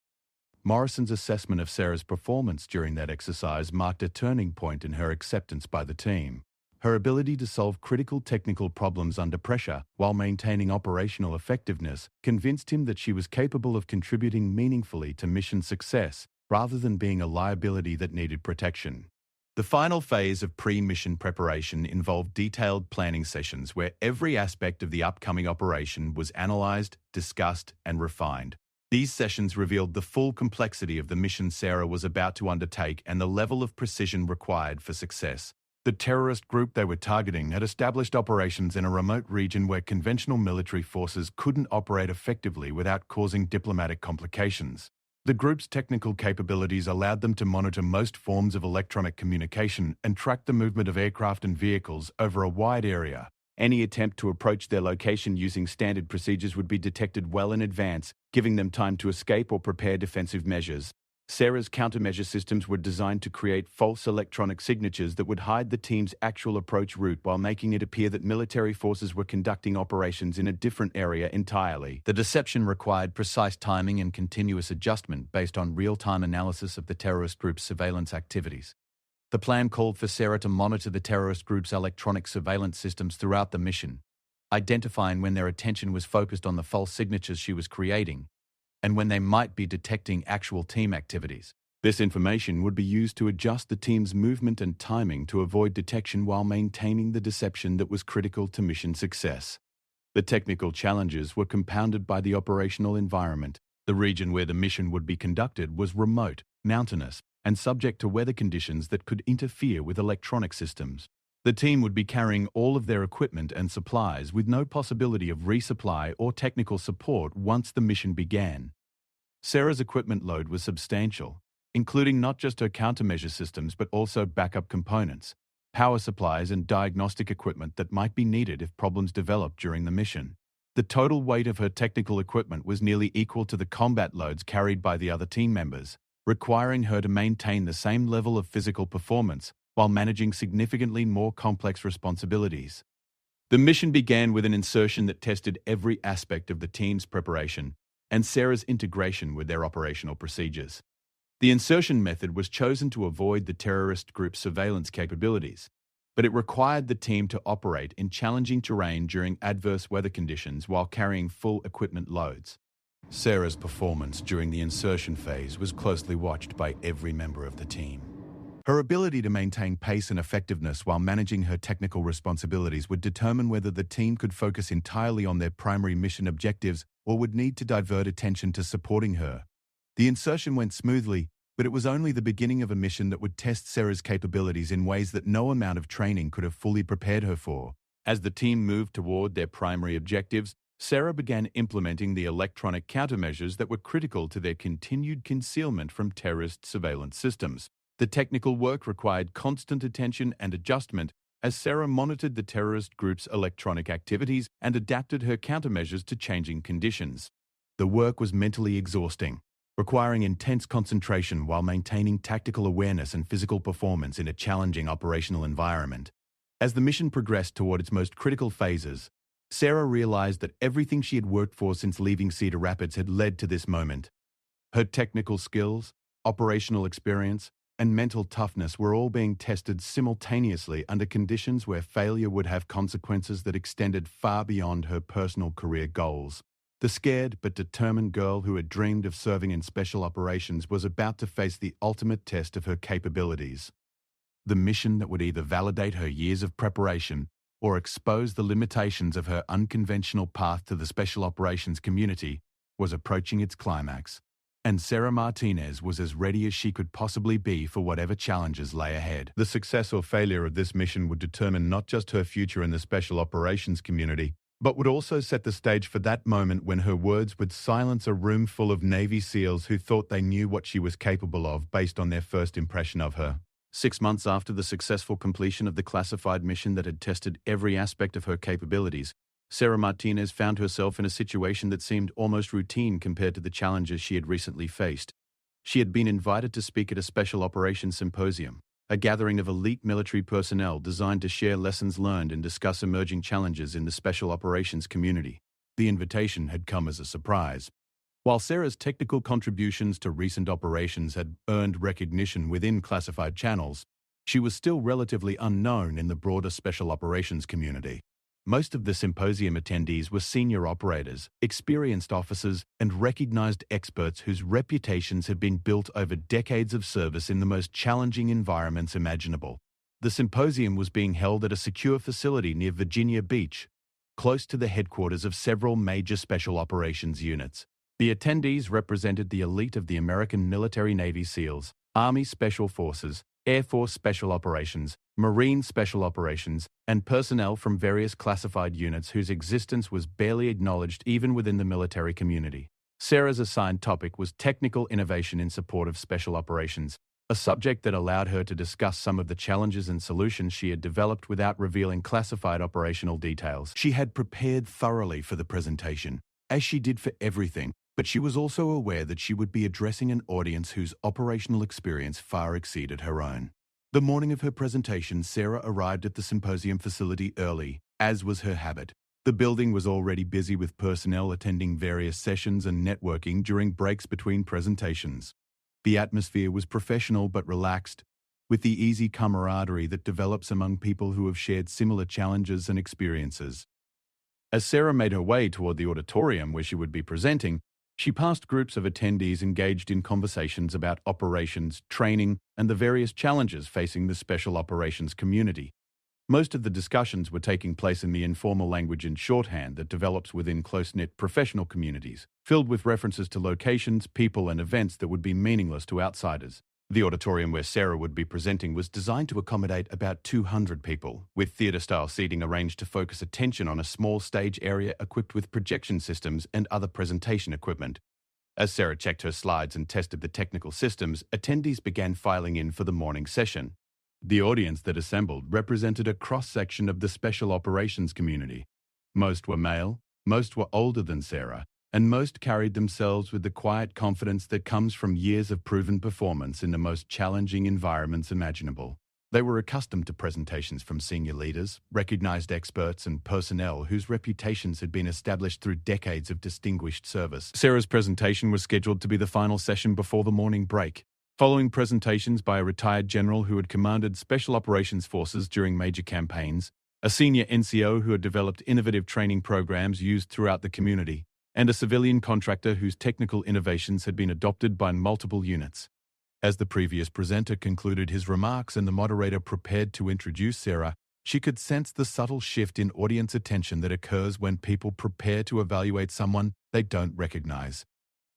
Morrison's assessment of Sarah's performance during that exercise marked a turning point in her acceptance by the team. Her ability to solve critical technical problems under pressure while maintaining operational effectiveness convinced him that she was capable of contributing meaningfully to mission success rather than being a liability that needed protection. The final phase of pre-mission preparation involved detailed planning sessions where every aspect of the upcoming operation was analyzed, discussed, and refined. These sessions revealed the full complexity of the mission Sarah was about to undertake and the level of precision required for success. The terrorist group they were targeting had established operations in a remote region where conventional military forces couldn't operate effectively without causing diplomatic complications. The group's technical capabilities allowed them to monitor most forms of electronic communication and track the movement of aircraft and vehicles over a wide area. Any attempt to approach their location using standard procedures would be detected well in advance, giving them time to escape or prepare defensive measures. Sarah's countermeasure systems were designed to create false electronic signatures that would hide the team's actual approach route while making it appear that military forces were conducting operations in a different area entirely. The deception required precise timing and continuous adjustment based on real-time analysis of the terrorist group's surveillance activities. The plan called for Sarah to monitor the terrorist group's electronic surveillance systems throughout the mission, identifying when their attention was focused on the false signatures she was creating, and when they might be detecting actual team activities. This information would be used to adjust the team's movement and timing to avoid detection while maintaining the deception that was critical to mission success. The technical challenges were compounded by the operational environment. The region where the mission would be conducted was remote, mountainous, and subject to weather conditions that could interfere with electronic systems. The team would be carrying all of their equipment and supplies with no possibility of resupply or technical support once the mission began. Sarah's equipment load was substantial, including not just her countermeasure systems but also backup components, power supplies and diagnostic equipment that might be needed if problems developed during the mission. The total weight of her technical equipment was nearly equal to the combat loads carried by the other team members, requiring her to maintain the same level of physical performance while managing significantly more complex responsibilities. The mission began with an insertion that tested every aspect of the team's preparation and Sarah's integration with their operational procedures. The insertion method was chosen to avoid the terrorist group's surveillance capabilities, but it required the team to operate in challenging terrain during adverse weather conditions while carrying full equipment loads. Sarah's performance during the insertion phase was closely watched by every member of the team. Her ability to maintain pace and effectiveness while managing her technical responsibilities would determine whether the team could focus entirely on their primary mission objectives or would need to divert attention to supporting her. The insertion went smoothly, but it was only the beginning of a mission that would test Sarah's capabilities in ways that no amount of training could have fully prepared her for. As the team moved toward their primary objectives, Sarah began implementing the electronic countermeasures that were critical to their continued concealment from terrorist surveillance systems. The technical work required constant attention and adjustment as Sarah monitored the terrorist group's electronic activities and adapted her countermeasures to changing conditions. The work was mentally exhausting, requiring intense concentration while maintaining tactical awareness and physical performance in a challenging operational environment. As the mission progressed toward its most critical phases, Sarah realized that everything she had worked for since leaving Cedar Rapids had led to this moment. Her technical skills, operational experience, and mental toughness were all being tested simultaneously under conditions where failure would have consequences that extended far beyond her personal career goals. The scared but determined girl who had dreamed of serving in special operations was about to face the ultimate test of her capabilities. The mission that would either validate her years of preparation or expose the limitations of her unconventional path to the special operations community was approaching its climax. And Sarah Martinez was as ready as she could possibly be for whatever challenges lay ahead. The success or failure of this mission would determine not just her future in the special operations community, but would also set the stage for that moment when her words would silence a room full of Navy SEALs who thought they knew what she was capable of based on their first impression of her. 6 months after the successful completion of the classified mission that had tested every aspect of her capabilities, Sarah Martinez found herself in a situation that seemed almost routine compared to the challenges she had recently faced. She had been invited to speak at a special operations symposium, a gathering of elite military personnel designed to share lessons learned and discuss emerging challenges in the special operations community. The invitation had come as a surprise. While Sarah's technical contributions to recent operations had earned recognition within classified channels, she was still relatively unknown in the broader special operations community. Most of the symposium attendees were senior operators, experienced officers, and recognized experts whose reputations had been built over decades of service in the most challenging environments imaginable. The symposium was being held at a secure facility near Virginia Beach, close to the headquarters of several major special operations units. The attendees represented the elite of the American military Navy SEALs, Army Special Forces, Air Force Special Operations, Marine Special Operations, and personnel from various classified units whose existence was barely acknowledged even within the military community. Sarah's assigned topic was technical innovation in support of special operations, a subject that allowed her to discuss some of the challenges and solutions she had developed without revealing classified operational details. She had prepared thoroughly for the presentation, as she did for everything, but she was also aware that she would be addressing an audience whose operational experience far exceeded her own. The morning of her presentation, Sarah arrived at the symposium facility early, as was her habit. The building was already busy with personnel attending various sessions and networking during breaks between presentations. The atmosphere was professional but relaxed, with the easy camaraderie that develops among people who have shared similar challenges and experiences. As Sarah made her way toward the auditorium where she would be presenting, she passed groups of attendees engaged in conversations about operations, training, and the various challenges facing the special operations community. Most of the discussions were taking place in the informal language and shorthand that develops within close-knit professional communities, filled with references to locations, people, and events that would be meaningless to outsiders. The auditorium where Sarah would be presenting was designed to accommodate about 200 people, with theater-style seating arranged to focus attention on a small stage area equipped with projection systems and other presentation equipment. As Sarah checked her slides and tested the technical systems, attendees began filing in for the morning session. The audience that assembled represented a cross-section of the special operations community. Most were male, most were older than Sarah, and most carried themselves with the quiet confidence that comes from years of proven performance in the most challenging environments imaginable. They were accustomed to presentations from senior leaders, recognized experts, and personnel whose reputations had been established through decades of distinguished service. Sarah's presentation was scheduled to be the final session before the morning break. Following presentations by a retired general who had commanded special operations forces during major campaigns, a senior NCO who had developed innovative training programs used throughout the community, and a civilian contractor whose technical innovations had been adopted by multiple units. As the previous presenter concluded his remarks and the moderator prepared to introduce Sarah, she could sense the subtle shift in audience attention that occurs when people prepare to evaluate someone they don't recognize.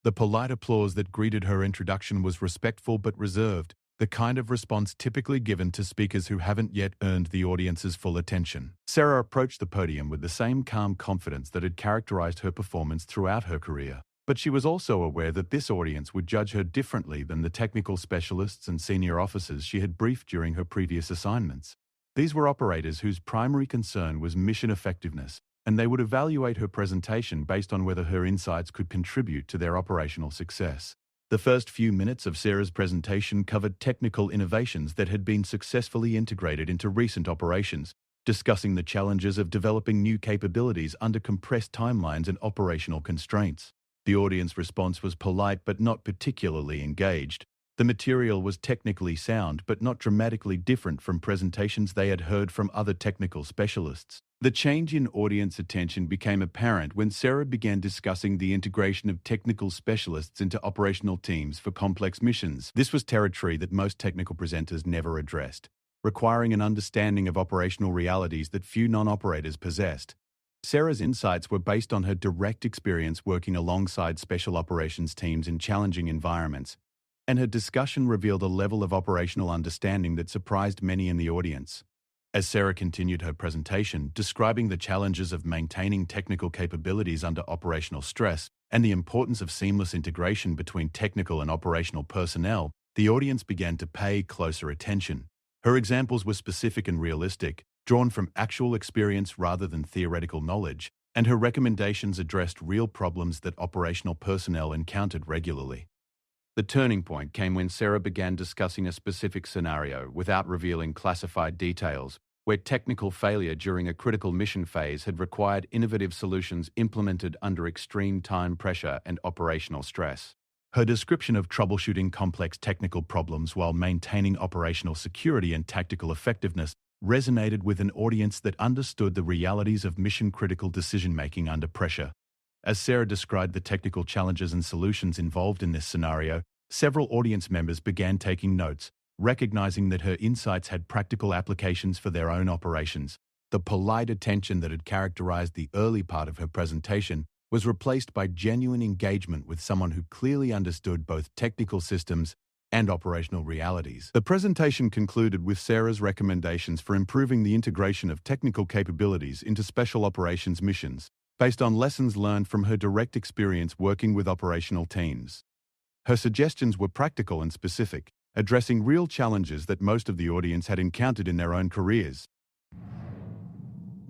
The polite applause that greeted her introduction was respectful but reserved, the kind of response typically given to speakers who haven't yet earned the audience's full attention. Sarah approached the podium with the same calm confidence that had characterized her performance throughout her career. But she was also aware that this audience would judge her differently than the technical specialists and senior officers she had briefed during her previous assignments. These were operators whose primary concern was mission effectiveness, and they would evaluate her presentation based on whether her insights could contribute to their operational success. The first few minutes of Sarah's presentation covered technical innovations that had been successfully integrated into recent operations, discussing the challenges of developing new capabilities under compressed timelines and operational constraints. The audience response was polite but not particularly engaged. The material was technically sound but not dramatically different from presentations they had heard from other technical specialists. The change in audience attention became apparent when Sarah began discussing the integration of technical specialists into operational teams for complex missions. This was territory that most technical presenters never addressed, requiring an understanding of operational realities that few non-operators possessed. Sarah's insights were based on her direct experience working alongside special operations teams in challenging environments, and her discussion revealed a level of operational understanding that surprised many in the audience. As Sarah continued her presentation, describing the challenges of maintaining technical capabilities under operational stress and the importance of seamless integration between technical and operational personnel, the audience began to pay closer attention. Her examples were specific and realistic, drawn from actual experience rather than theoretical knowledge, and her recommendations addressed real problems that operational personnel encountered regularly. The turning point came when Sarah began discussing a specific scenario without revealing classified details, where technical failure during a critical mission phase had required innovative solutions implemented under extreme time pressure and operational stress. Her description of troubleshooting complex technical problems while maintaining operational security and tactical effectiveness resonated with an audience that understood the realities of mission-critical decision-making under pressure. As Sarah described the technical challenges and solutions involved in this scenario, several audience members began taking notes, recognizing that her insights had practical applications for their own operations. The polite attention that had characterized the early part of her presentation was replaced by genuine engagement with someone who clearly understood both technical systems and operational realities. The presentation concluded with Sarah's recommendations for improving the integration of technical capabilities into special operations missions, based on lessons learned from her direct experience working with operational teams. Her suggestions were practical and specific, addressing real challenges that most of the audience had encountered in their own careers.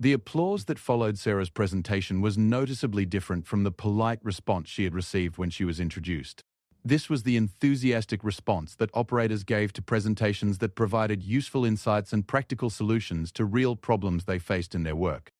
The applause that followed Sarah's presentation was noticeably different from the polite response she had received when she was introduced. This was the enthusiastic response that operators gave to presentations that provided useful insights and practical solutions to real problems they faced in their work.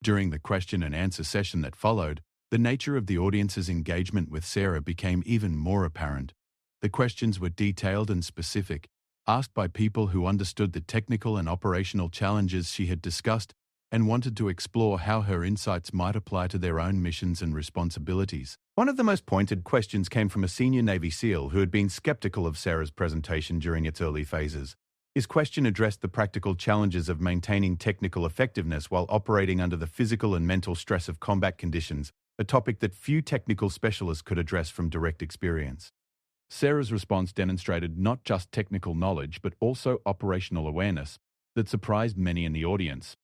During the question and answer session that followed, the nature of the audience's engagement with Sarah became even more apparent. The questions were detailed and specific, asked by people who understood the technical and operational challenges she had discussed and wanted to explore how her insights might apply to their own missions and responsibilities. One of the most pointed questions came from a senior Navy SEAL who had been skeptical of Sarah's presentation during its early phases. His question addressed the practical challenges of maintaining technical effectiveness while operating under the physical and mental stress of combat conditions, a topic that few technical specialists could address from direct experience. Sarah's response demonstrated not just technical knowledge but also operational awareness that surprised many in the audience.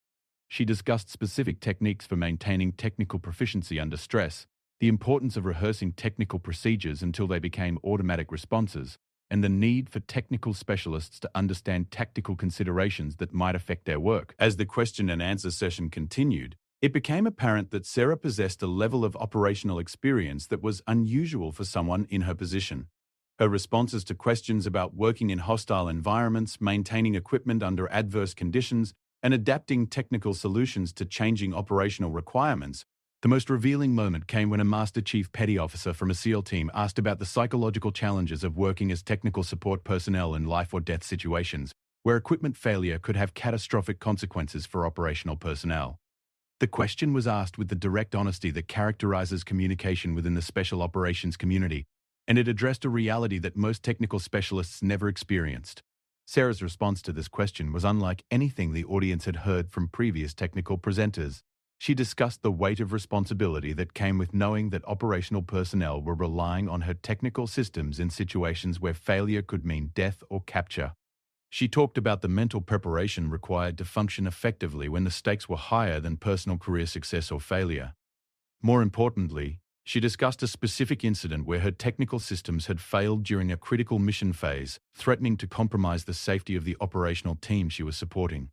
She discussed specific techniques for maintaining technical proficiency under stress, the importance of rehearsing technical procedures until they became automatic responses, and the need for technical specialists to understand tactical considerations that might affect their work. As the question and answer session continued, it became apparent that Sarah possessed a level of operational experience that was unusual for someone in her position. Her responses to questions about working in hostile environments, maintaining equipment under adverse conditions, and adapting technical solutions to changing operational requirements. The most revealing moment came when a Master Chief Petty Officer from a SEAL team asked about the psychological challenges of working as technical support personnel in life or death situations, where equipment failure could have catastrophic consequences for operational personnel. The question was asked with the direct honesty that characterizes communication within the special operations community, and it addressed a reality that most technical specialists never experienced. Sarah's response to this question was unlike anything the audience had heard from previous technical presenters. She discussed the weight of responsibility that came with knowing that operational personnel were relying on her technical systems in situations where failure could mean death or capture. She talked about the mental preparation required to function effectively when the stakes were higher than personal career success or failure. More importantly, she discussed a specific incident where her technical systems had failed during a critical mission phase, threatening to compromise the safety of the operational team she was supporting.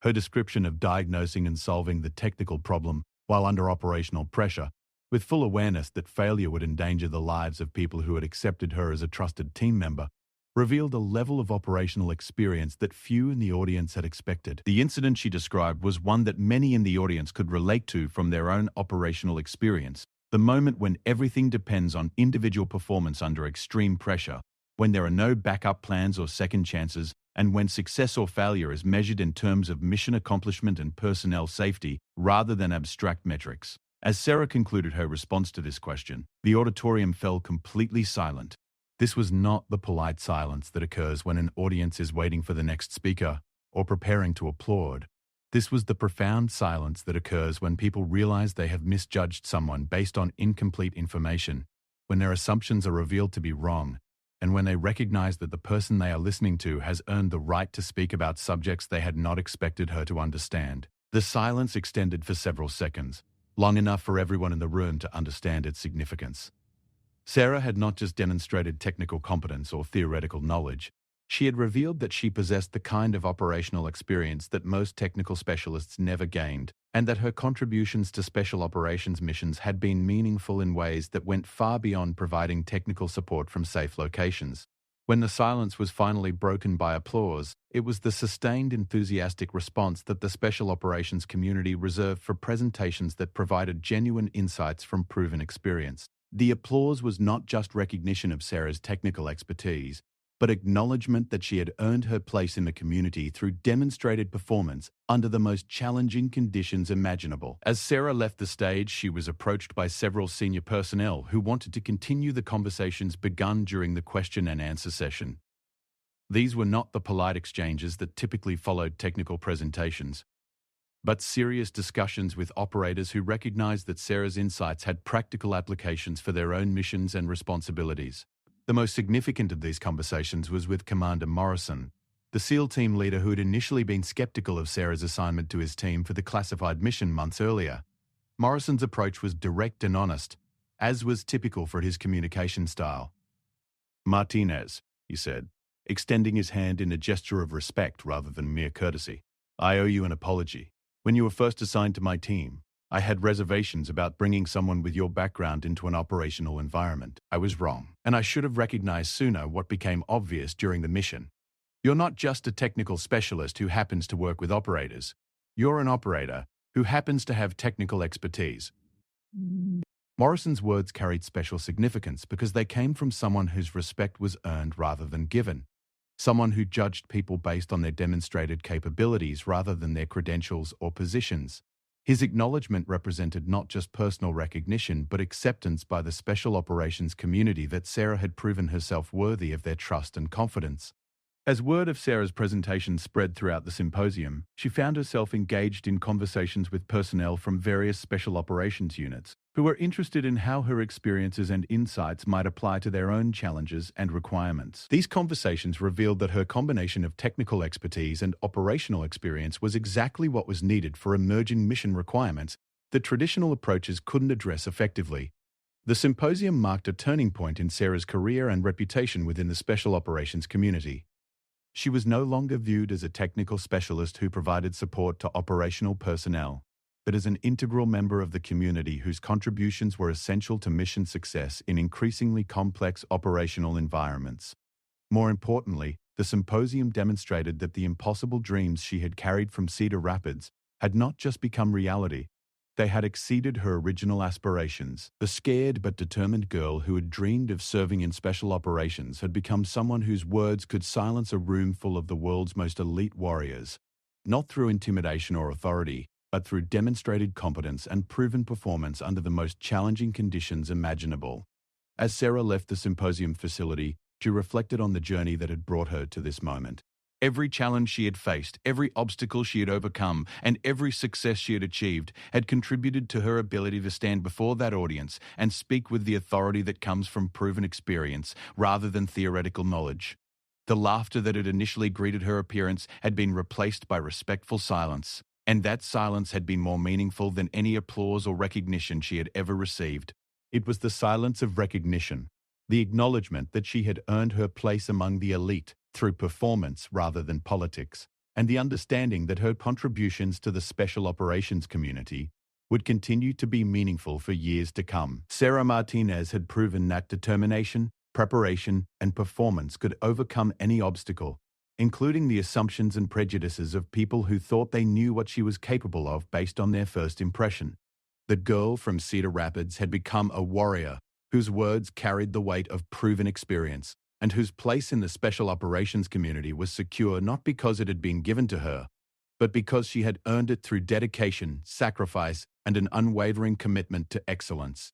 Her description of diagnosing and solving the technical problem while under operational pressure, with full awareness that failure would endanger the lives of people who had accepted her as a trusted team member, revealed a level of operational experience that few in the audience had expected. The incident she described was one that many in the audience could relate to from their own operational experience. The moment when everything depends on individual performance under extreme pressure, when there are no backup plans or second chances, and when success or failure is measured in terms of mission accomplishment and personnel safety rather than abstract metrics. As Sarah concluded her response to this question, the auditorium fell completely silent. This was not the polite silence that occurs when an audience is waiting for the next speaker or preparing to applaud. This was the profound silence that occurs when people realize they have misjudged someone based on incomplete information, when their assumptions are revealed to be wrong, and when they recognize that the person they are listening to has earned the right to speak about subjects they had not expected her to understand. The silence extended for several seconds, long enough for everyone in the room to understand its significance. Sarah had not just demonstrated technical competence or theoretical knowledge, she had revealed that she possessed the kind of operational experience that most technical specialists never gained, and that her contributions to special operations missions had been meaningful in ways that went far beyond providing technical support from safe locations. When the silence was finally broken by applause, it was the sustained enthusiastic response that the special operations community reserved for presentations that provided genuine insights from proven experience. The applause was not just recognition of Sarah's technical expertise, but acknowledgement that she had earned her place in the community through demonstrated performance under the most challenging conditions imaginable. As Sarah left the stage, she was approached by several senior personnel who wanted to continue the conversations begun during the question and answer session. These were not the polite exchanges that typically followed technical presentations, but serious discussions with operators who recognized that Sarah's insights had practical applications for their own missions and responsibilities. The most significant of these conversations was with Commander Morrison, the SEAL team leader who had initially been skeptical of Sarah's assignment to his team for the classified mission months earlier. Morrison's approach was direct and honest, as was typical for his communication style. "Martinez," he said, extending his hand in a gesture of respect rather than mere courtesy. "I owe you an apology. When you were first assigned to my team, I had reservations about bringing someone with your background into an operational environment. I was wrong, and I should have recognized sooner what became obvious during the mission. You're not just a technical specialist who happens to work with operators. You're an operator who happens to have technical expertise." Morrison's words carried special significance because they came from someone whose respect was earned rather than given. Someone who judged people based on their demonstrated capabilities rather than their credentials or positions. His acknowledgement represented not just personal recognition but acceptance by the special operations community that Sarah had proven herself worthy of their trust and confidence. As word of Sarah's presentation spread throughout the symposium, she found herself engaged in conversations with personnel from various special operations units, who were interested in how her experiences and insights might apply to their own challenges and requirements. These conversations revealed that her combination of technical expertise and operational experience was exactly what was needed for emerging mission requirements that traditional approaches couldn't address effectively. The symposium marked a turning point in Sarah's career and reputation within the special operations community. She was no longer viewed as a technical specialist who provided support to operational personnel, but as an integral member of the community whose contributions were essential to mission success in increasingly complex operational environments. More importantly, the symposium demonstrated that the impossible dreams she had carried from Cedar Rapids had not just become reality, they had exceeded her original aspirations. The scared but determined girl who had dreamed of serving in special operations had become someone whose words could silence a room full of the world's most elite warriors, not through intimidation or authority, but through demonstrated competence and proven performance under the most challenging conditions imaginable. As Sarah left the symposium facility, she reflected on the journey that had brought her to this moment. Every challenge she had faced, every obstacle she had overcome, and every success she had achieved had contributed to her ability to stand before that audience and speak with the authority that comes from proven experience rather than theoretical knowledge. The laughter that had initially greeted her appearance had been replaced by respectful silence, and that silence had been more meaningful than any applause or recognition she had ever received. It was the silence of recognition, the acknowledgement that she had earned her place among the elite through performance rather than politics, and the understanding that her contributions to the special operations community would continue to be meaningful for years to come. Sarah Martinez had proven that determination, preparation, and performance could overcome any obstacle, including the assumptions and prejudices of people who thought they knew what she was capable of based on their first impression. The girl from Cedar Rapids had become a warrior whose words carried the weight of proven experience, and whose place in the special operations community was secure not because it had been given to her, but because she had earned it through dedication, sacrifice, and an unwavering commitment to excellence.